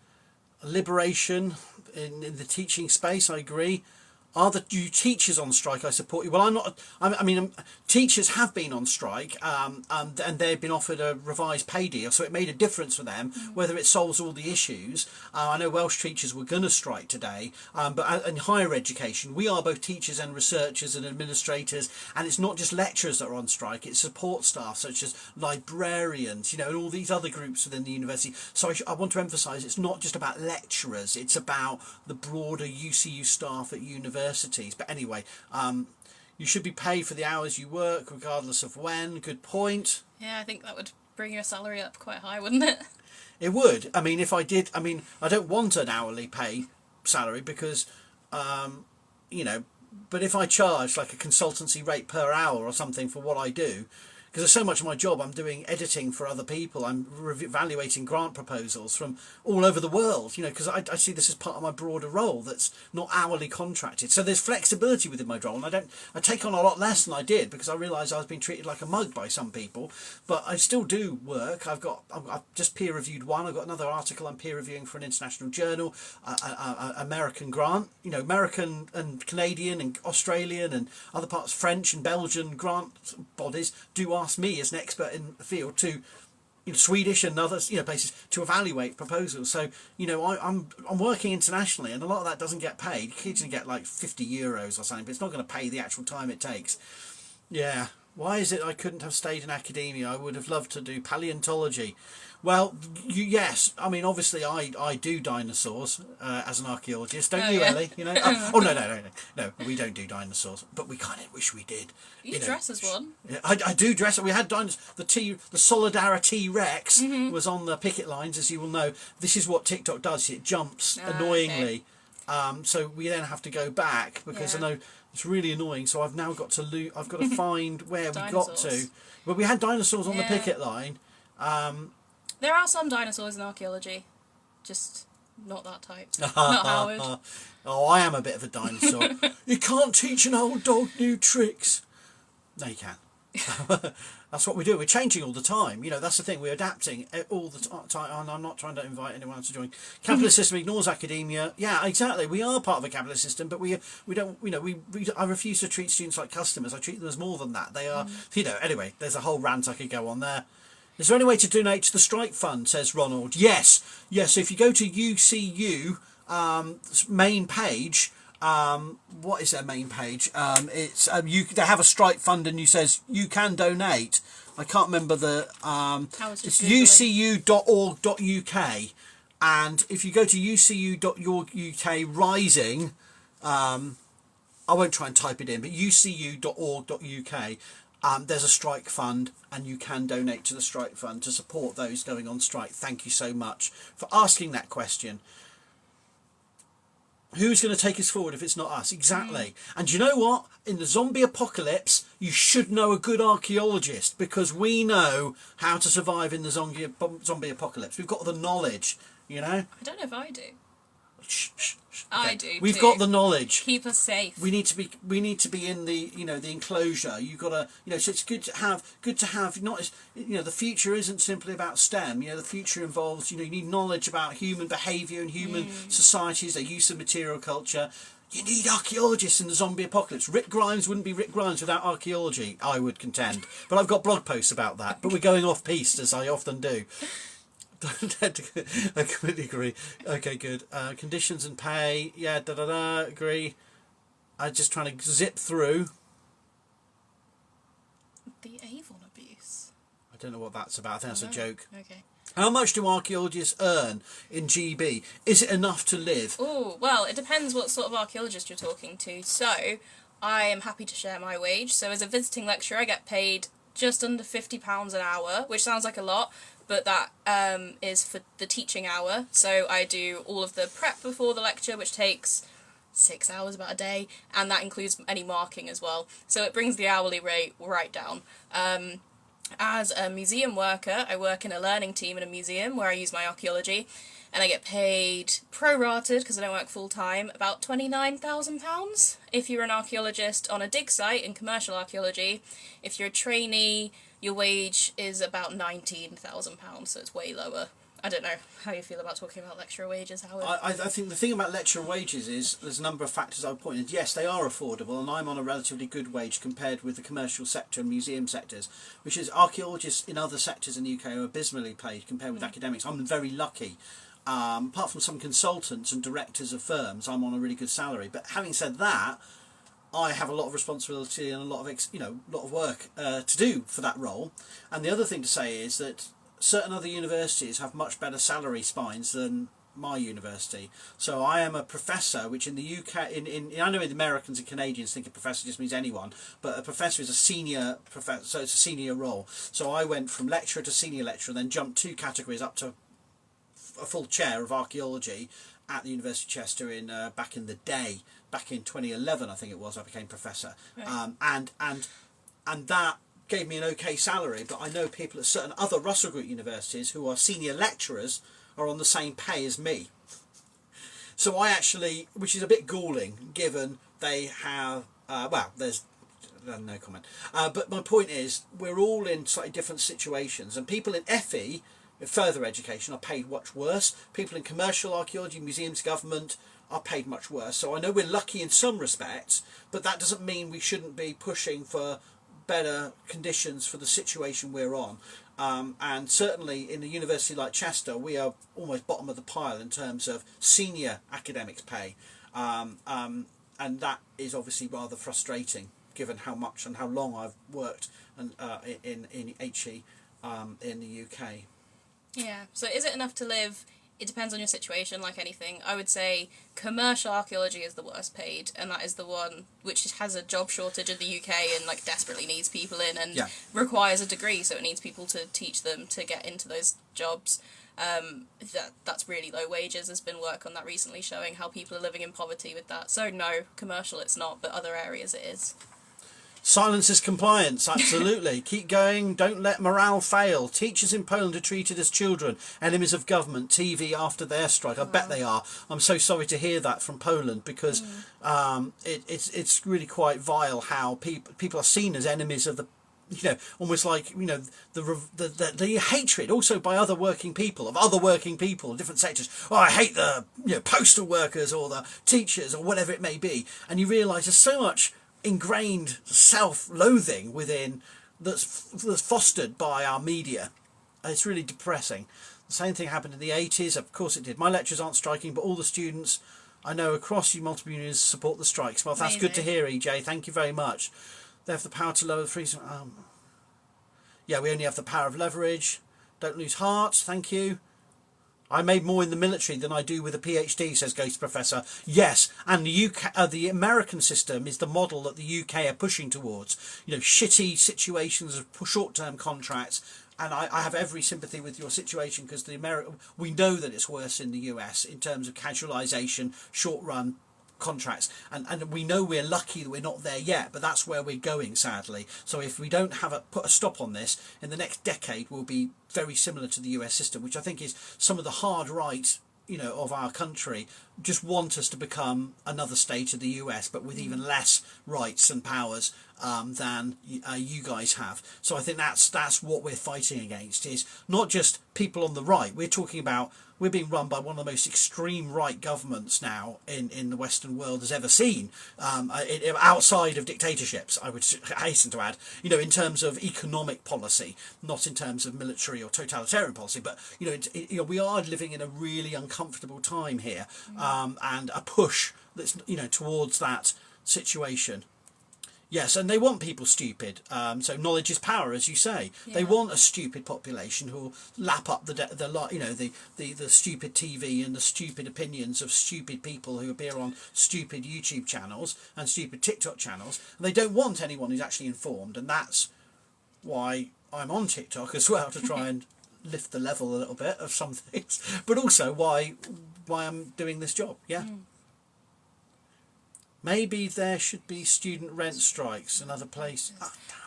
Liberation in the teaching space, I agree. Are the teachers on strike? I support you. Well, I'm not. I mean, teachers have been on strike, and they've been offered a revised pay deal, so it made a difference for them. Whether it solves all the issues, I know Welsh teachers were going to strike today, but in higher education, we are both teachers and researchers and administrators, and it's not just lecturers that are on strike; it's support staff such as librarians, and all these other groups within the university. So I want to emphasise it's not just about lecturers; it's about the broader UCU staff at universities. But anyway, you should be paid for the hours you work, regardless of when. Good point. Yeah, I think that would bring your salary up quite high, wouldn't it? It would. I mean, if I did, I don't want an hourly pay salary because, but if I charge like a consultancy rate per hour or something for what I do, because there's so much of my job, I'm doing editing for other people, I'm evaluating grant proposals from all over the world, because I see this as part of my broader role that's not hourly contracted. So there's flexibility within my role, and I take on a lot less than I did because I realised I was being treated like a mug by some people, but I still do work. I've just peer reviewed one. I've got another article I'm peer reviewing for an international journal, American grant, American and Canadian and Australian and other parts, French and Belgian grant bodies do ask me as an expert in the field to Swedish and other places to evaluate proposals. So I'm working internationally, and a lot of that doesn't get paid. Kids can get like €50 or something, but it's not going to pay the actual time it takes. Yeah. Why is it I couldn't have stayed in academia? I would have loved to do paleontology. Well, yes. I mean, obviously, I do dinosaurs as an archaeologist, don't you, yeah. Ellie? No, we don't do dinosaurs, but we kind of wish we did. You dress as one. Yeah, I do dress. We had dinosaurs. The Solidarity Rex was on the picket lines, as you will know. This is what TikTok does. It jumps annoyingly. Okay. So we then have to go back because I know it's really annoying. So I've now got to I've got to find where we got to. But we had dinosaurs on the picket line. There are some dinosaurs in archaeology, just not that type. Not Howard. Oh, I am a bit of a dinosaur. You can't teach an old dog new tricks. No, you can. That's what we do. We're changing all the time. That's the thing. We're adapting all the time. And I'm not trying to invite anyone else to join. Capitalist system ignores academia. Yeah, exactly. We are part of a capitalist system, but we don't. I refuse to treat students like customers. I treat them as more than that. They are. Anyway, there's a whole rant I could go on there. Is there any way to donate to the strike fund? Says Ronald. Yes. If you go to UCU main page. What is their main page? It's they have a strike fund, and you says you can donate. I can't remember the. It's ucu.org.uk, and if you go to ucu.org.uk rising, I won't try and type it in, but ucu.org.uk. There's a strike fund, and you can donate to the strike fund to support those going on strike. Thank you so much for asking that question. Who's going to take us forward if it's not us? Exactly. And you know what? In the zombie apocalypse, you should know a good archaeologist, because we know how to survive in the zombie apocalypse. We've got the knowledge, you know? I don't know if I do. Shh, shh, shh. I Okay. do. We've too. got the knowledge. Keep us safe. We need to be in the, you know, the enclosure. You've got to, you know, so it's good to have not as, you know, the future isn't simply about STEM. You know, the future involves, you know, you need knowledge about human behaviour and human societies, their use of material culture. You need archaeologists in the zombie apocalypse. Rick Grimes wouldn't be Rick Grimes without archaeology, I would contend. But I've got blog posts about that. But we're going off piste, as I often do. I completely agree. Okay, good. Conditions and pay. Yeah, agree. I'm just trying to zip through. The Avon abuse. I don't know what that's about. I think that's a joke. Okay. How much do archaeologists earn in GB? Is it enough to live? Oh, well, it depends what sort of archaeologist you're talking to. So, I am happy to share my wage. So, as a visiting lecturer, I get paid just under £50 an hour, which sounds like a lot, but that is for the teaching hour. So I do all of the prep before the lecture, which takes 6 hours about a day, and that includes any marking as well. So it brings the hourly rate right down. As a museum worker, I work in a learning team in a museum where I use my archaeology, and I get paid prorated, because I don't work full-time, about £29,000. If you're an archaeologist on a dig site in commercial archaeology, if you're a trainee, your wage is about £19,000, so it's way lower. I don't know how you feel about talking about lecturer wages, Howard. I think the thing about lecturer wages is there's a number of factors I've pointed. Yes, they are affordable, and I'm on a relatively good wage compared with the commercial sector and museum sectors, which is archaeologists in other sectors in the UK are abysmally paid compared with academics. I'm very lucky. Apart from some consultants and directors of firms, I'm on a really good salary. But having said that, I have a lot of responsibility and a lot of work to do for that role. And the other thing to say is that certain other universities have much better salary spines than my university. So I am a professor, which in the UK, I know the Americans and Canadians think a professor just means anyone, but a professor is a senior professor, so it's a senior role. So I went from lecturer to senior lecturer, then jumped 2 categories up to a full chair of archaeology at the University of Chester in back in the day, back in 2011 I think it was. I became professor, right. And that gave me an okay salary. But I know people at certain other Russell Group universities who are senior lecturers are on the same pay as me. So I actually, which is a bit galling, given they have there's no comment. But my point is, we're all in slightly different situations, and people in FE, further education, are paid much worse. People in commercial archaeology, museums, government are paid much worse. So I know we're lucky in some respects, but that doesn't mean we shouldn't be pushing for better conditions for the situation we're on. And certainly in a university like Chester, we are almost bottom of the pile in terms of senior academics pay. And that is obviously rather frustrating, given how much and how long I've worked in HE in the UK. Yeah, so is it enough to live? It depends on your situation, like anything. I would say commercial archaeology is the worst paid, and that is the one which has a job shortage in the UK and like desperately needs people in, and requires a degree, so it needs people to teach them to get into those jobs. That's really low wages. There's been work on that recently showing how people are living in poverty with that. So no, commercial it's not, but other areas it is. Silence is compliance, absolutely. Keep going, don't let morale fail. Teachers in Poland are treated as children, enemies of government, TV after their strike. I bet they are. I'm so sorry to hear that from Poland, because it's really quite vile how people are seen as enemies of the, almost like, the hatred also by other working people, different sectors. Oh, I hate the postal workers or the teachers or whatever it may be. And you realise there's so much ingrained self-loathing within that's fostered by our media. It's really depressing. The same thing happened in the 80s. Of course it did. My lecturers aren't striking, but all the students I know across multiple unions support the strikes. Well, that's good to hear, EJ. Thank you very much. They have the power to lower the freeze. We only have the power of leverage. Don't lose heart. Thank you. I made more in the military than I do with a PhD, says Ghost Professor. Yes, and the UK, the American system is the model that the UK are pushing towards. You know, shitty situations of short-term contracts. And I have every sympathy with your situation, because we know that it's worse in the US in terms of casualisation, short-run contracts, and we know we're lucky that we're not there yet, but that's where we're going, sadly. So if we don't put a stop on this, in the next decade will be very similar to the US system, which I think is some of the hard right, you know, of our country just want us to become another state of the US, but with even less rights and powers than you guys have. So I think that's what we're fighting against, is not just people on the right. We're being run by one of the most extreme right governments now in the Western world has ever seen, outside of dictatorships, I would hasten to add, you know, in terms of economic policy, not in terms of military or totalitarian policy, but, you know, we are living in a really uncomfortable time here, and a push that's, you know, towards that situation. Yes, and they want people stupid. So knowledge is power, as you say. Yeah. They want a stupid population who will lap up the stupid TV and the stupid opinions of stupid people who appear on stupid YouTube channels and stupid TikTok channels. And they don't want anyone who's actually informed, and that's why I'm on TikTok as well, to try and lift the level a little bit of some things, but also why I'm doing this job. Yeah. Mm. Maybe there should be student rent strikes in other places.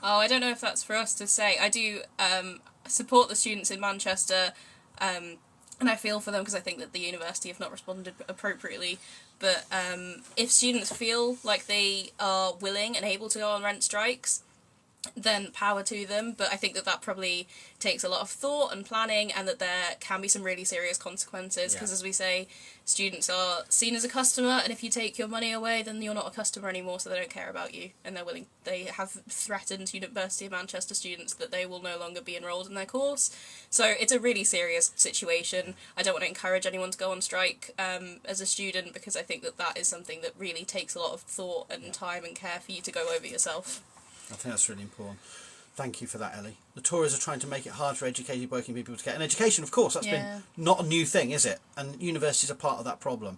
Oh, I don't know if that's for us to say. I do support the students in Manchester, and I feel for them, because I think that the university have not responded appropriately. But if students feel like they are willing and able to go on rent strikes, then power to them. But I think that probably takes a lot of thought and planning, and that there can be some really serious consequences, because as we say, students are seen as a customer, and if you take your money away, then you're not a customer anymore, so they don't care about you, and they have threatened University of Manchester students that they will no longer be enrolled in their course. So it's a really serious situation. I don't want to encourage anyone to go on strike as a student, because I think that is something that really takes a lot of thought and time and care for you to go over yourself. I think that's really important. Thank you for that, Ellie. The Tories are trying to make it hard for educated working people to get an education. Of course, that's been not a new thing, is it? And universities are part of that problem.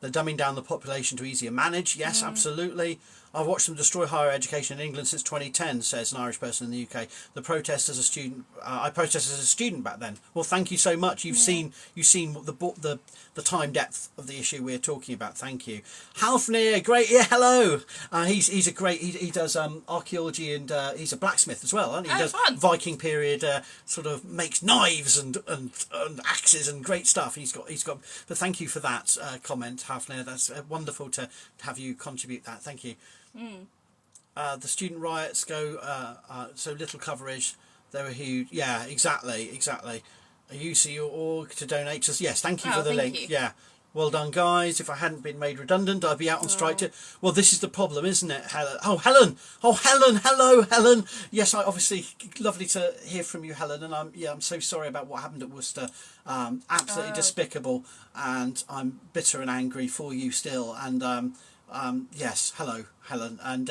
They're dumbing down the population to easier manage. Yes, absolutely. I've watched them destroy higher education in England since 2010, says an Irish person in the UK. The protest as a student, I protested as a student back then. Well, thank you so much. You've seen the time depth of the issue we're talking about. Thank you. Halfnir, great. Yeah, hello. He's a great. He does archaeology, and he's a blacksmith as well, isn't he? He does fun. Viking period, sort of makes knives and axes and great stuff. He's got. But thank you for that comment, Halfnir. That's wonderful to have you contribute that. Thank you. The student riots go so little coverage. They were huge. Yeah, exactly. UC.org to donate to us. Yes, thank you for the link. Yeah, well done, guys. If I hadn't been made redundant, I'd be out on strike too. Well, this is the problem, isn't it, Helen? Oh, Helen. Hello, Helen. Yes, obviously lovely to hear from you, Helen. And I'm so sorry about what happened at Worcester. Absolutely despicable, and I'm bitter and angry for you still. And yes, hello, Helen. And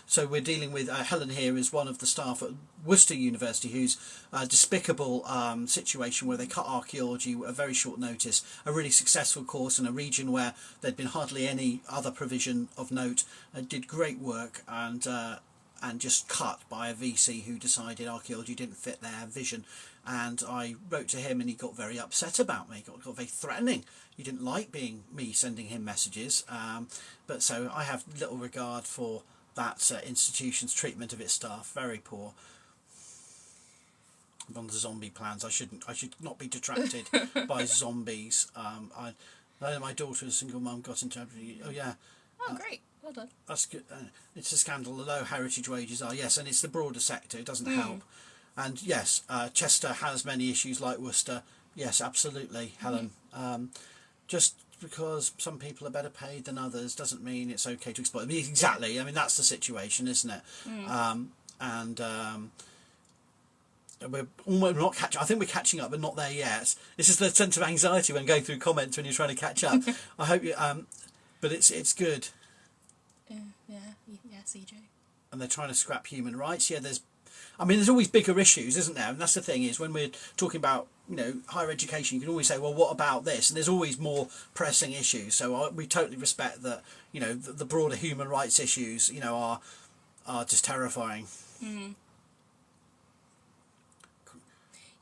so we're dealing with Helen here is one of the staff at Worcester University, who's a despicable situation where they cut archaeology at a very short notice, a really successful course in a region where there'd been hardly any other provision of note, did great work, and just cut by a VC who decided archaeology didn't fit their vision. And I wrote to him, and he got very upset about me, got very threatening. He didn't like me sending him messages, but so I have little regard for that institution's treatment of its staff. Very poor. On the zombie plans, I should not be detracted by zombies. I know my daughter, a single mum, got into. Oh yeah. Oh great, well done. That's good. It's a scandal. The low heritage wages are, yes, and it's the broader sector. It doesn't help. And yes, Chester has many issues like Worcester. Yes, absolutely, Helen. Just because some people are better paid than others doesn't mean it's okay to exploit them. Exactly. I mean, that's the situation, isn't it? We're not catching. I think we're catching up, but not there yet. This is the sense of anxiety when going through comments when you're trying to catch up. I hope you. But it's good. Yeah, CJ. And they're trying to scrap human rights. Yeah, there's always bigger issues, isn't there? And that's the thing, is when we're talking about higher education, you can always say, well, what about this? And there's always more pressing issues. So we totally respect that. The broader human rights issues, are just terrifying.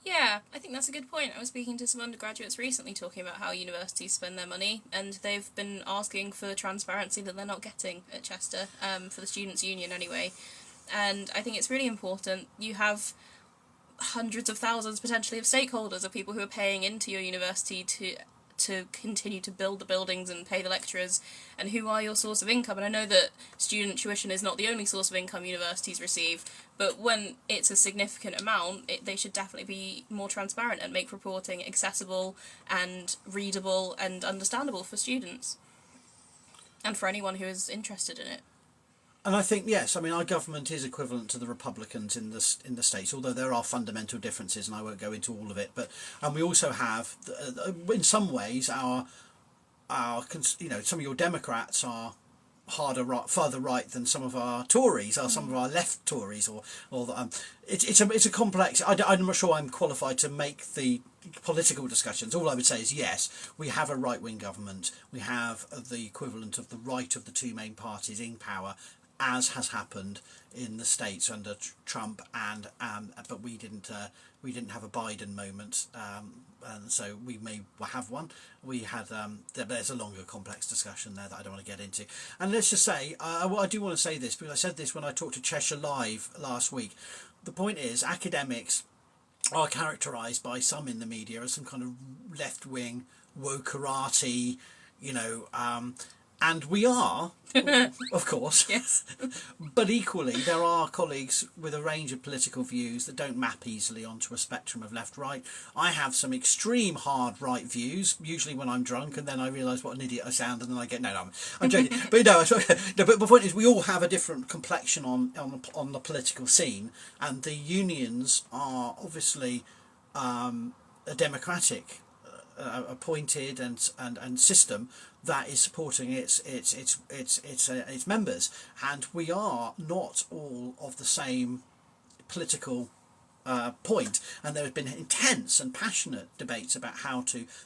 Yeah, I think that's a good point. I was speaking to some undergraduates recently talking about how universities spend their money, and they've been asking for transparency that they're not getting at Chester, for the Students' Union anyway. And I think it's really important. You have hundreds of thousands, potentially, of stakeholders, of people who are paying into your university to continue to build the buildings and pay the lecturers, and who are your source of income. And I know that student tuition is not the only source of income universities receive, but when it's a significant amount, they should definitely be more transparent and make reporting accessible and readable and understandable for students and for anyone who is interested in it. And I think, yes, I mean, our government is equivalent to the Republicans in the States, although there are fundamental differences, and I won't go into all of it. But we also have, in some ways, some of your Democrats are further right than some of our Tories, or some of our left Tories, it's a complex. I'm not sure I'm qualified to make the political discussions. All I would say is, yes, we have a right-wing government. We have the equivalent of the right of the two main parties in power, as has happened in the States under Trump, but we didn't have a Biden moment, and so we may have one. We had there's a longer, complex discussion there that I don't want to get into. And let's just say, I do want to say this, because I said this when I talked to Cheshire Live last week. The point is, academics are characterised by some in the media as some kind of left-wing wokerati, and we are, of course. Yes. But equally, there are colleagues with a range of political views that don't map easily onto a spectrum of left-right. I have some extreme hard right views, usually when I'm drunk, and then I realise what an idiot I sound, and then I get, no, I'm joking. But but the point is, we all have a different complexion on the political scene, and the unions are obviously a democratic appointed and system that is supporting its members, and we are not all of the same political point, and there have been intense and passionate debates about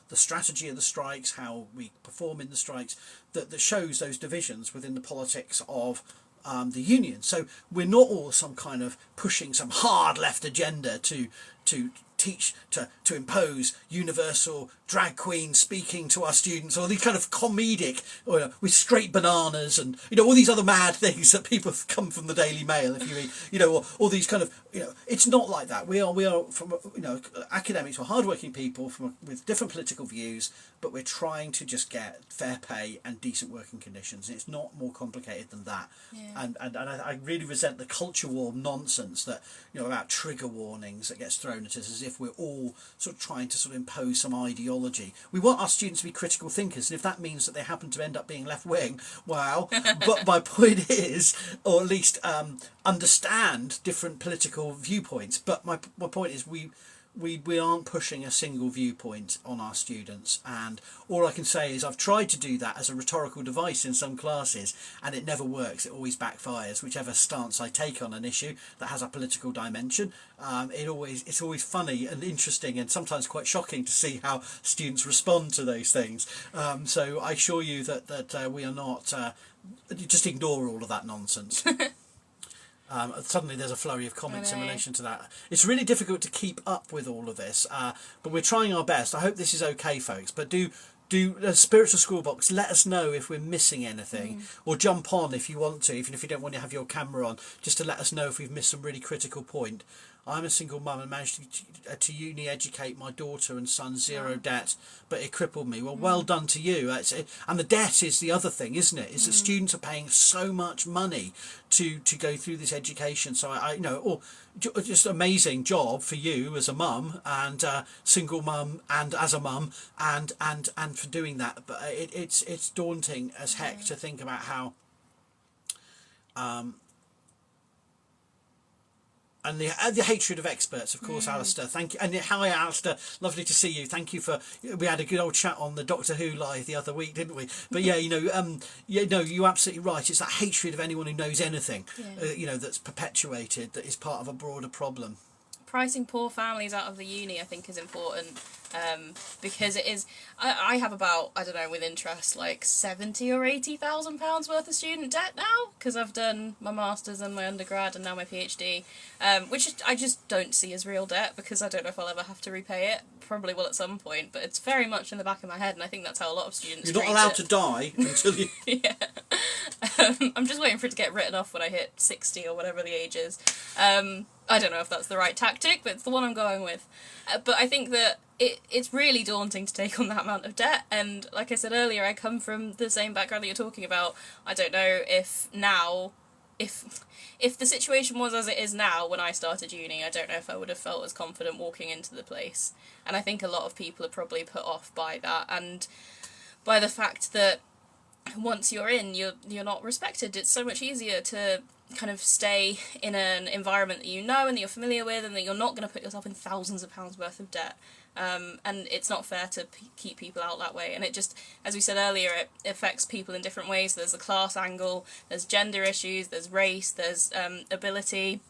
the strategy of the strikes, how we perform in the strikes, that shows those divisions within the politics of the union. So we're not all some kind of pushing some hard left agenda to teach, to impose universal drag queen speaking to our students, or these kind of comedic, with straight bananas and all these other mad things that people have come from the Daily Mail, if you read, or all these kind of, it's not like that. We are from academics, we're hardworking people with different political views, but we're trying to just get fair pay and decent working conditions. It's not more complicated than that. Yeah. And I really resent the culture war nonsense that about trigger warnings that gets thrown at us, as if we're all sort of trying to sort of impose some ideology. We want our students to be critical thinkers, and if that means that they happen to end up being left wing, wow. But my point is, or at least understand different political viewpoints. But my point is, we aren't pushing a single viewpoint on our students, and all I can say is I've tried to do that as a rhetorical device in some classes, and it never works. It always backfires, whichever stance I take on an issue that has a political dimension. It's always funny and interesting, and sometimes quite shocking to see how students respond to those things. So I assure you that we are not. Just ignore all of that nonsense. Suddenly there's a flurry of comments in relation to that. It's really difficult to keep up with all of this, but we're trying our best. I hope this is okay, folks, but do Spiritual School Box, let us know if we're missing anything, or jump on if you want to, even if you don't want to have your camera on, just to let us know if we've missed some really critical point. I'm a single mum and managed to uni educate my daughter and son, zero debt, but it crippled me. Well done to you. And the debt is the other thing, isn't it? Is that students are paying so much money to go through this education. So just amazing job for you as a mum, and single mum, and as a mum, and for doing that. But it's daunting as heck to think about how. And the hatred of experts, of course, Alistair. Thank you. And hi, Alistair. Lovely to see you. Thank you we had a good old chat on the Doctor Who live the other week, didn't we? But yeah, you're absolutely right. It's that hatred of anyone who knows anything, that's perpetuated, that is part of a broader problem. pricing poor families out of the uni, I think, is important. Because it is, I have about, I don't know, with interest, like 70 or 80,000 pounds worth of student debt now, because I've done my masters and my undergrad and now my PhD, which I just don't see as real debt, because I don't know if I'll ever have to repay it. Probably will at some point, but it's very much in the back of my head, and I think that's how a lot of students You're not treat allowed it. to die until you... Yeah. I'm just waiting for it to get written off when I hit 60 or whatever the age is. I don't know if that's the right tactic, but it's the one I'm going with. But I think that it's really daunting to take on that amount of debt, and like I said earlier, I come from the same background that you're talking about. I don't know if now, if the situation was as it is now when I started uni, I don't know if I would have felt as confident walking into the place. And I think a lot of people are probably put off by that, and by the fact that once you're in, you're not respected. It's so much easier to kind of stay in an environment that you know and that you're familiar with, and that you're not going to put yourself in thousands of pounds worth of debt. And it's not fair to keep people out that way. And it just, as we said earlier, it affects people in different ways. There's a class angle, there's gender issues, there's race, there's ability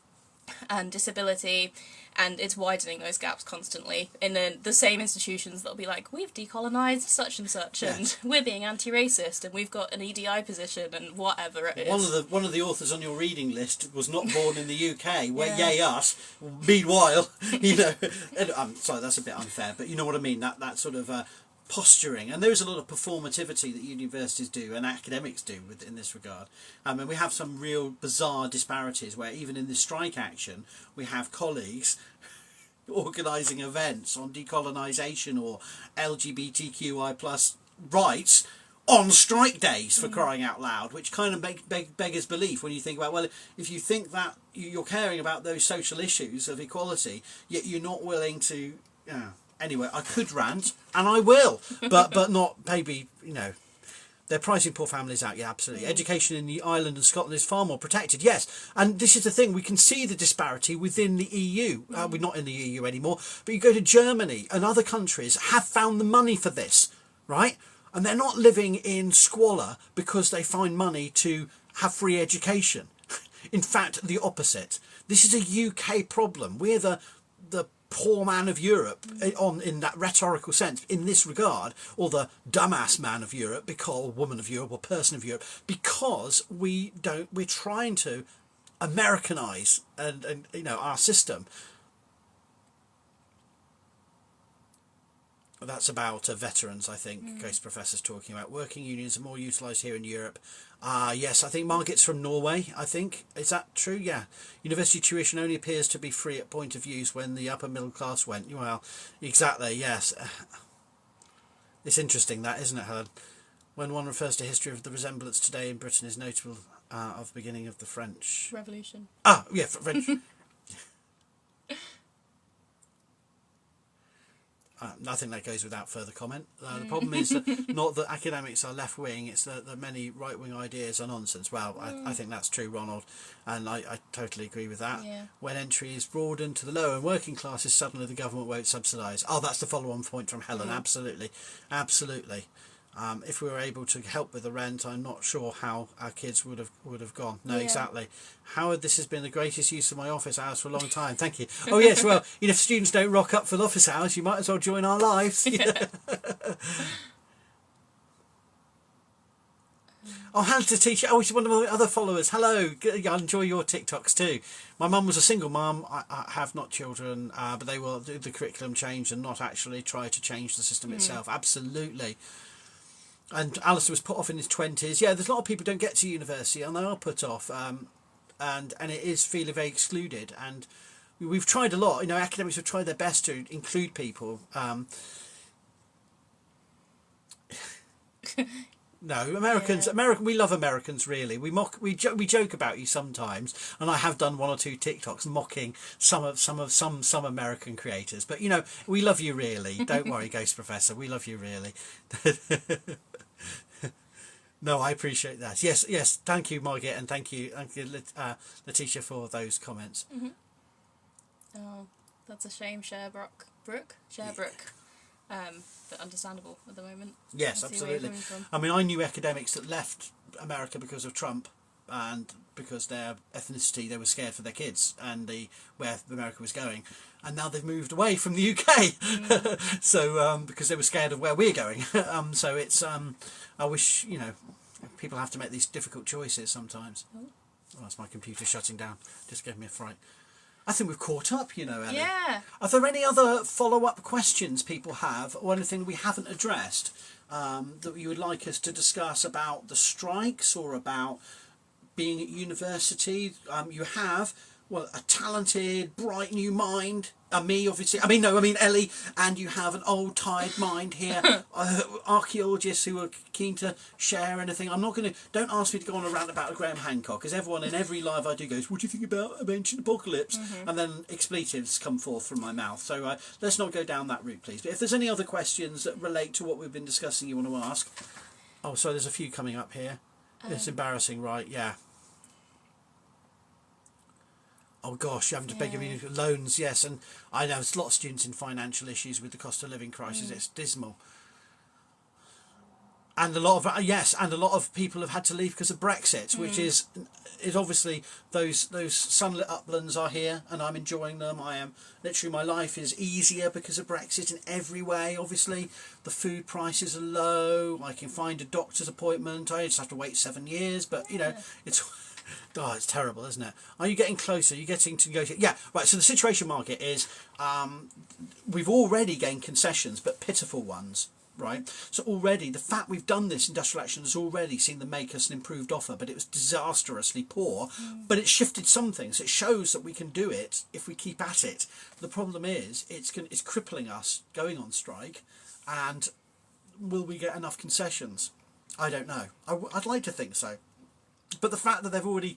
and disability, and it's widening those gaps constantly in the same institutions that'll be like, we've decolonised such and such, and we're being anti-racist, and we've got an EDI position, and whatever it is. One of the authors on your reading list was not born in the UK, where yay us. Meanwhile, you know, and, I'm sorry, that's a bit unfair, but you know what I mean. That sort of posturing, and there is a lot of performativity that universities do and academics do in this regard. And we have some real bizarre disparities where even in the strike action we have colleagues organising events on decolonisation or LGBTQI plus rights on strike days, for crying out loud, which kind of beggars belief when you think about, well, if you think that you're caring about those social issues of equality, yet you're not willing to... Anyway, I could rant, and I will, but not, maybe, you know, they're pricing poor families out, yeah, absolutely. Education in the Ireland and Scotland is far more protected, yes. And this is the thing, we can see the disparity within the EU. We're not in the EU anymore, but you go to Germany and other countries have found the money for this, right? And they're not living in squalor because they find money to have free education. In fact, the opposite. This is a UK problem. We're the poor man of Europe in that rhetorical sense in this regard, or the dumbass man of Europe, or woman of Europe, or person of Europe, because we're trying to Americanize and you know, our system. That's about veterans, I think. Ghost Professor's talking about working unions are more utilised here in Europe. Yes, I think Margaret's from Norway, I think. Is that true? Yeah. University tuition only appears to be free at point of use when the upper middle class went. Well, exactly, yes. It's interesting that, isn't it, Helen? When one refers to history of the resemblance today in Britain is notable of the beginning of the French... Revolution. Yeah, French... I think that goes without further comment. The problem is that not that academics are left-wing, it's that many right-wing ideas are nonsense. Well, I think that's true, Ronald, and I totally agree with that. Yeah. When entry is broadened to the lower and working classes, suddenly the government won't subsidise. Oh, that's the follow-on point from Helen, absolutely. Absolutely. If we were able to help with the rent, I'm not sure how our kids would have gone. No, exactly. Howard, this has been the greatest use of my office hours for a long time. Thank you. Oh yes, well, you know, if students don't rock up for the office hours, you might as well join our lives. Oh, Hannah to teach. Oh, she's one of my other followers. Hello, I enjoy your TikToks too. My mum was a single mum. I have not children, but they will do the curriculum change and not actually try to change the system itself. Absolutely. And Alistair was put off in his 20s. Yeah, there's a lot of people who don't get to university and they are put off, and it is feeling very excluded. And we've tried a lot. You know, academics have tried their best to include people. No, Americans. We love Americans. Really, we joke about you sometimes, and I have done one or two TikToks mocking some American creators. But you know, we love you really. Don't worry, Ghost Professor. We love you really. No, I appreciate that. Yes. Thank you, Margaret, and thank you, Letitia, for those comments. Oh, that's a shame, Sherbrooke. But understandable at the moment. Yes, absolutely. I mean, I knew academics that left America because of Trump. and because their ethnicity, they were scared for their kids and where America was going, and now they've moved away from the UK. So because they were scared of where we're going. So it's I wish, you know, people have to make these difficult choices sometimes. Oh, that's my computer shutting down. Just gave me a fright. I think we've caught up, you know, Ellie. Yeah. Are there any other follow-up questions people have, or anything we haven't addressed that you would like us to discuss about the strikes or about being at university? You have, well, a talented, bright new mind. Me, obviously. I mean Ellie, and you have an old, tired mind here. Archaeologists who are keen to share anything. I'm not going to. Don't ask me to go on a rant about Graham Hancock, because everyone in every live I do goes, "What do you think about ancient apocalypse?" And then expletives come forth from my mouth. So let's not go down that route, please. But if there's any other questions that relate to what we've been discussing, you want to ask. Oh, sorry, there's a few coming up here. It's embarrassing, right? Yeah. Oh gosh, you're having to beg me loans, yes, and I know there's a lot of students in financial issues with the cost of living crisis. It's dismal, and a lot of people have had to leave because of Brexit, which is obviously those sunlit uplands are here, and I'm enjoying them. I am literally, my life is easier because of Brexit in every way. Obviously, the food prices are low. I can find a doctor's appointment. I just have to wait 7 years, but you know it's. Oh, it's terrible, isn't it? Are you getting closer? Are you getting to negotiate? Yeah, right. So the situation market is, we've already gained concessions, but pitiful ones, right? So already, the fact we've done this industrial action has already seen them make us an improved offer, but it was disastrously poor. But it shifted some things. It shows that we can do it if we keep at it. The problem is, it's crippling us going on strike, and will we get enough concessions? I don't know. I'd like to think so. But the fact that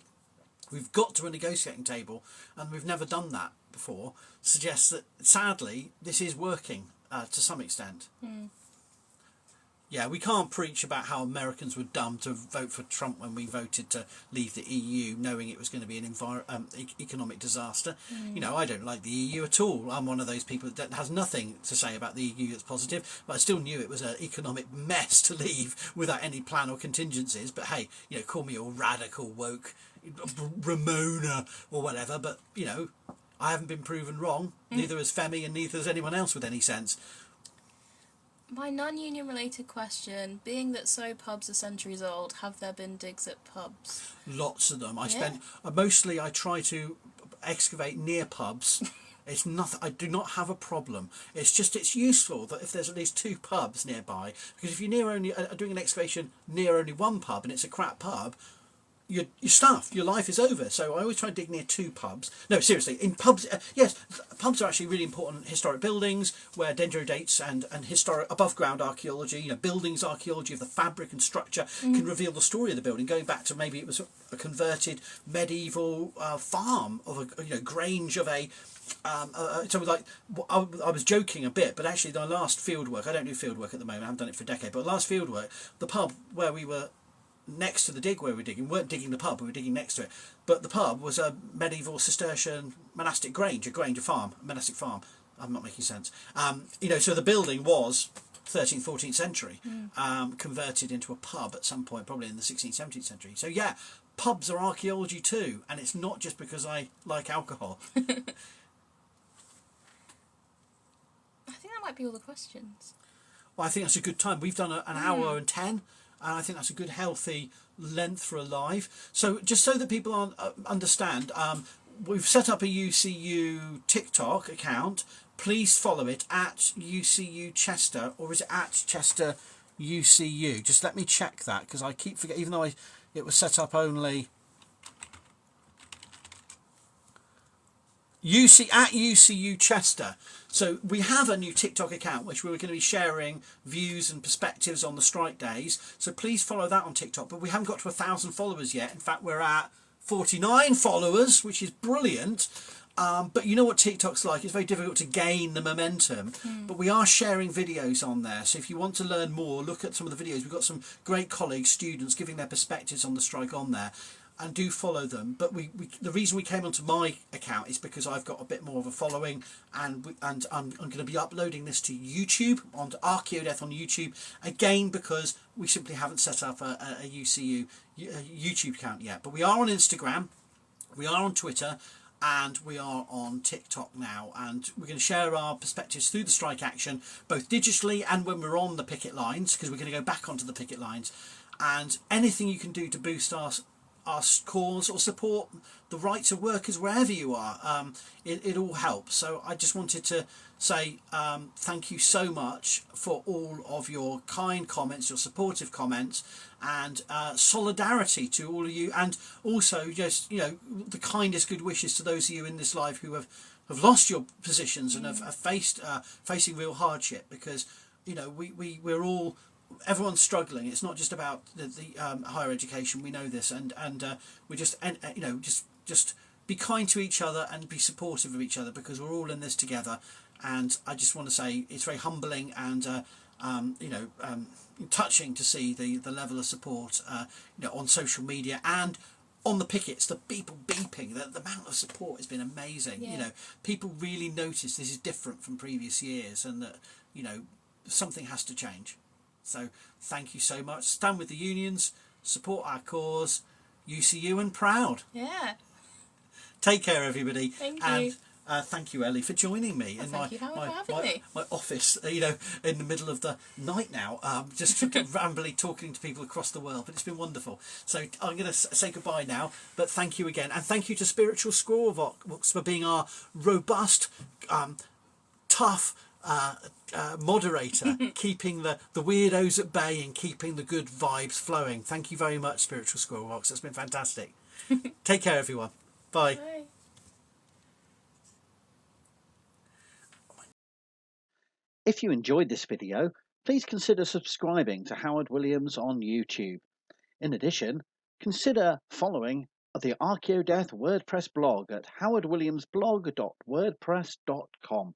we've got to a negotiating table and we've never done that before suggests that, sadly, this is working to some extent. Yeah, we can't preach about how Americans were dumb to vote for Trump when we voted to leave the EU, knowing it was going to be an economic disaster. You know, I don't like the EU at all. I'm one of those people that has nothing to say about the EU that's positive, but I still knew it was an economic mess to leave without any plan or contingencies. But hey, you know, call me all radical, woke, Ramona or whatever, but, you know, I haven't been proven wrong. Neither has Femi and neither has anyone else with any sense. My non-union related question, being that pubs are centuries old, have there been digs at pubs? Lots of them. I try to excavate near pubs. It's nothing. I do not have a problem. It's useful that if there's at least 2 pubs nearby, because if you're doing an excavation near only one pub and it's a crap pub, you're stuffed. Your life is over. So I always try to dig near 2 pubs. No, seriously, in pubs, yes, pubs are actually really important historic buildings where dendrodates and historic above ground archaeology, you know, buildings archaeology of the fabric and structure can reveal the story of the building, going back to maybe it was a converted medieval farm of a grange of a. So like I was joking a bit, but actually the last fieldwork, I don't do fieldwork at the moment. I haven't done it for a decade. But last fieldwork, the pub where we were next to the dig where we were digging, weren't digging the pub, we were digging next to it, but the pub was a medieval Cistercian monastic grange, a farm, a monastic farm. I'm not making sense. You know, so the building was 13th, 14th century, converted into a pub at some point, probably in the 16th, 17th century. So yeah, pubs are archaeology too, and it's not just because I like alcohol. I think that might be all the questions. Well, I think that's a good time. We've done an hour and 10. And I think that's a good, healthy length for a live. So just so that people understand, we've set up a UCU TikTok account. Please follow it at UCU Chester, or is it at Chester UCU? Just let me check that, because I keep forgetting, even though it was set up only... at UCU Chester. So we have a new TikTok account which we're going to be sharing views and perspectives on the strike days. So please follow that on TikTok. But we haven't got to 1,000 followers yet. In fact, we're at 49 followers, which is brilliant. But you know what TikTok's like. It's very difficult to gain the momentum. But we are sharing videos on there. So if you want to learn more, look at some of the videos. We've got some great colleagues, students, giving their perspectives on the strike on there. and do follow them. But the reason we came onto my account is because I've got a bit more of a following, and I'm going to be uploading this to YouTube, onto Archaeodeath on YouTube again, because we simply haven't set up a UCU YouTube account yet. But we are on Instagram, we are on Twitter, and we are on TikTok now, and we're going to share our perspectives through the strike action, both digitally and when we're on the picket lines, because we're going to go back onto the picket lines. And anything you can do to boost our cause or support the rights of workers wherever you are, it all helps. So I just wanted to say thank you so much for all of your kind comments, your supportive comments, and solidarity to all of you, and also just the kindest good wishes to those of you in this live who have lost your positions and have faced facing real hardship, because we're all, everyone's struggling. It's not just about the higher education. We know this, and we just just be kind to each other and be supportive of each other, because we're all in this together. And I just want to say it's very humbling and touching to see the level of support on social media and on the pickets, the people beeping, the amount of support has been amazing. Yeah. People really notice this is different from previous years, and that something has to change. So thank you so much. Stand with the unions, support our cause, UCU and proud. Yeah. Take care, everybody. Thank and you. Thank you, Ellie, for joining me in thank you, Howard, for having me. my office, in the middle of the night now, just rambly talking to people across the world. But it's been wonderful. So I'm going to say goodbye now, but thank you again. And thank you to Spiritual Squirrelvox for being our robust, tough moderator, keeping the weirdos at bay and keeping the good vibes flowing. Thank you very much, Spiritual Squirrelvox. It's been fantastic. Take care, everyone. Bye. Bye. If you enjoyed this video, please consider subscribing to Howard Williams on YouTube. In addition, consider following the Archaeodeath WordPress blog at howardwilliamsblog.wordpress.com.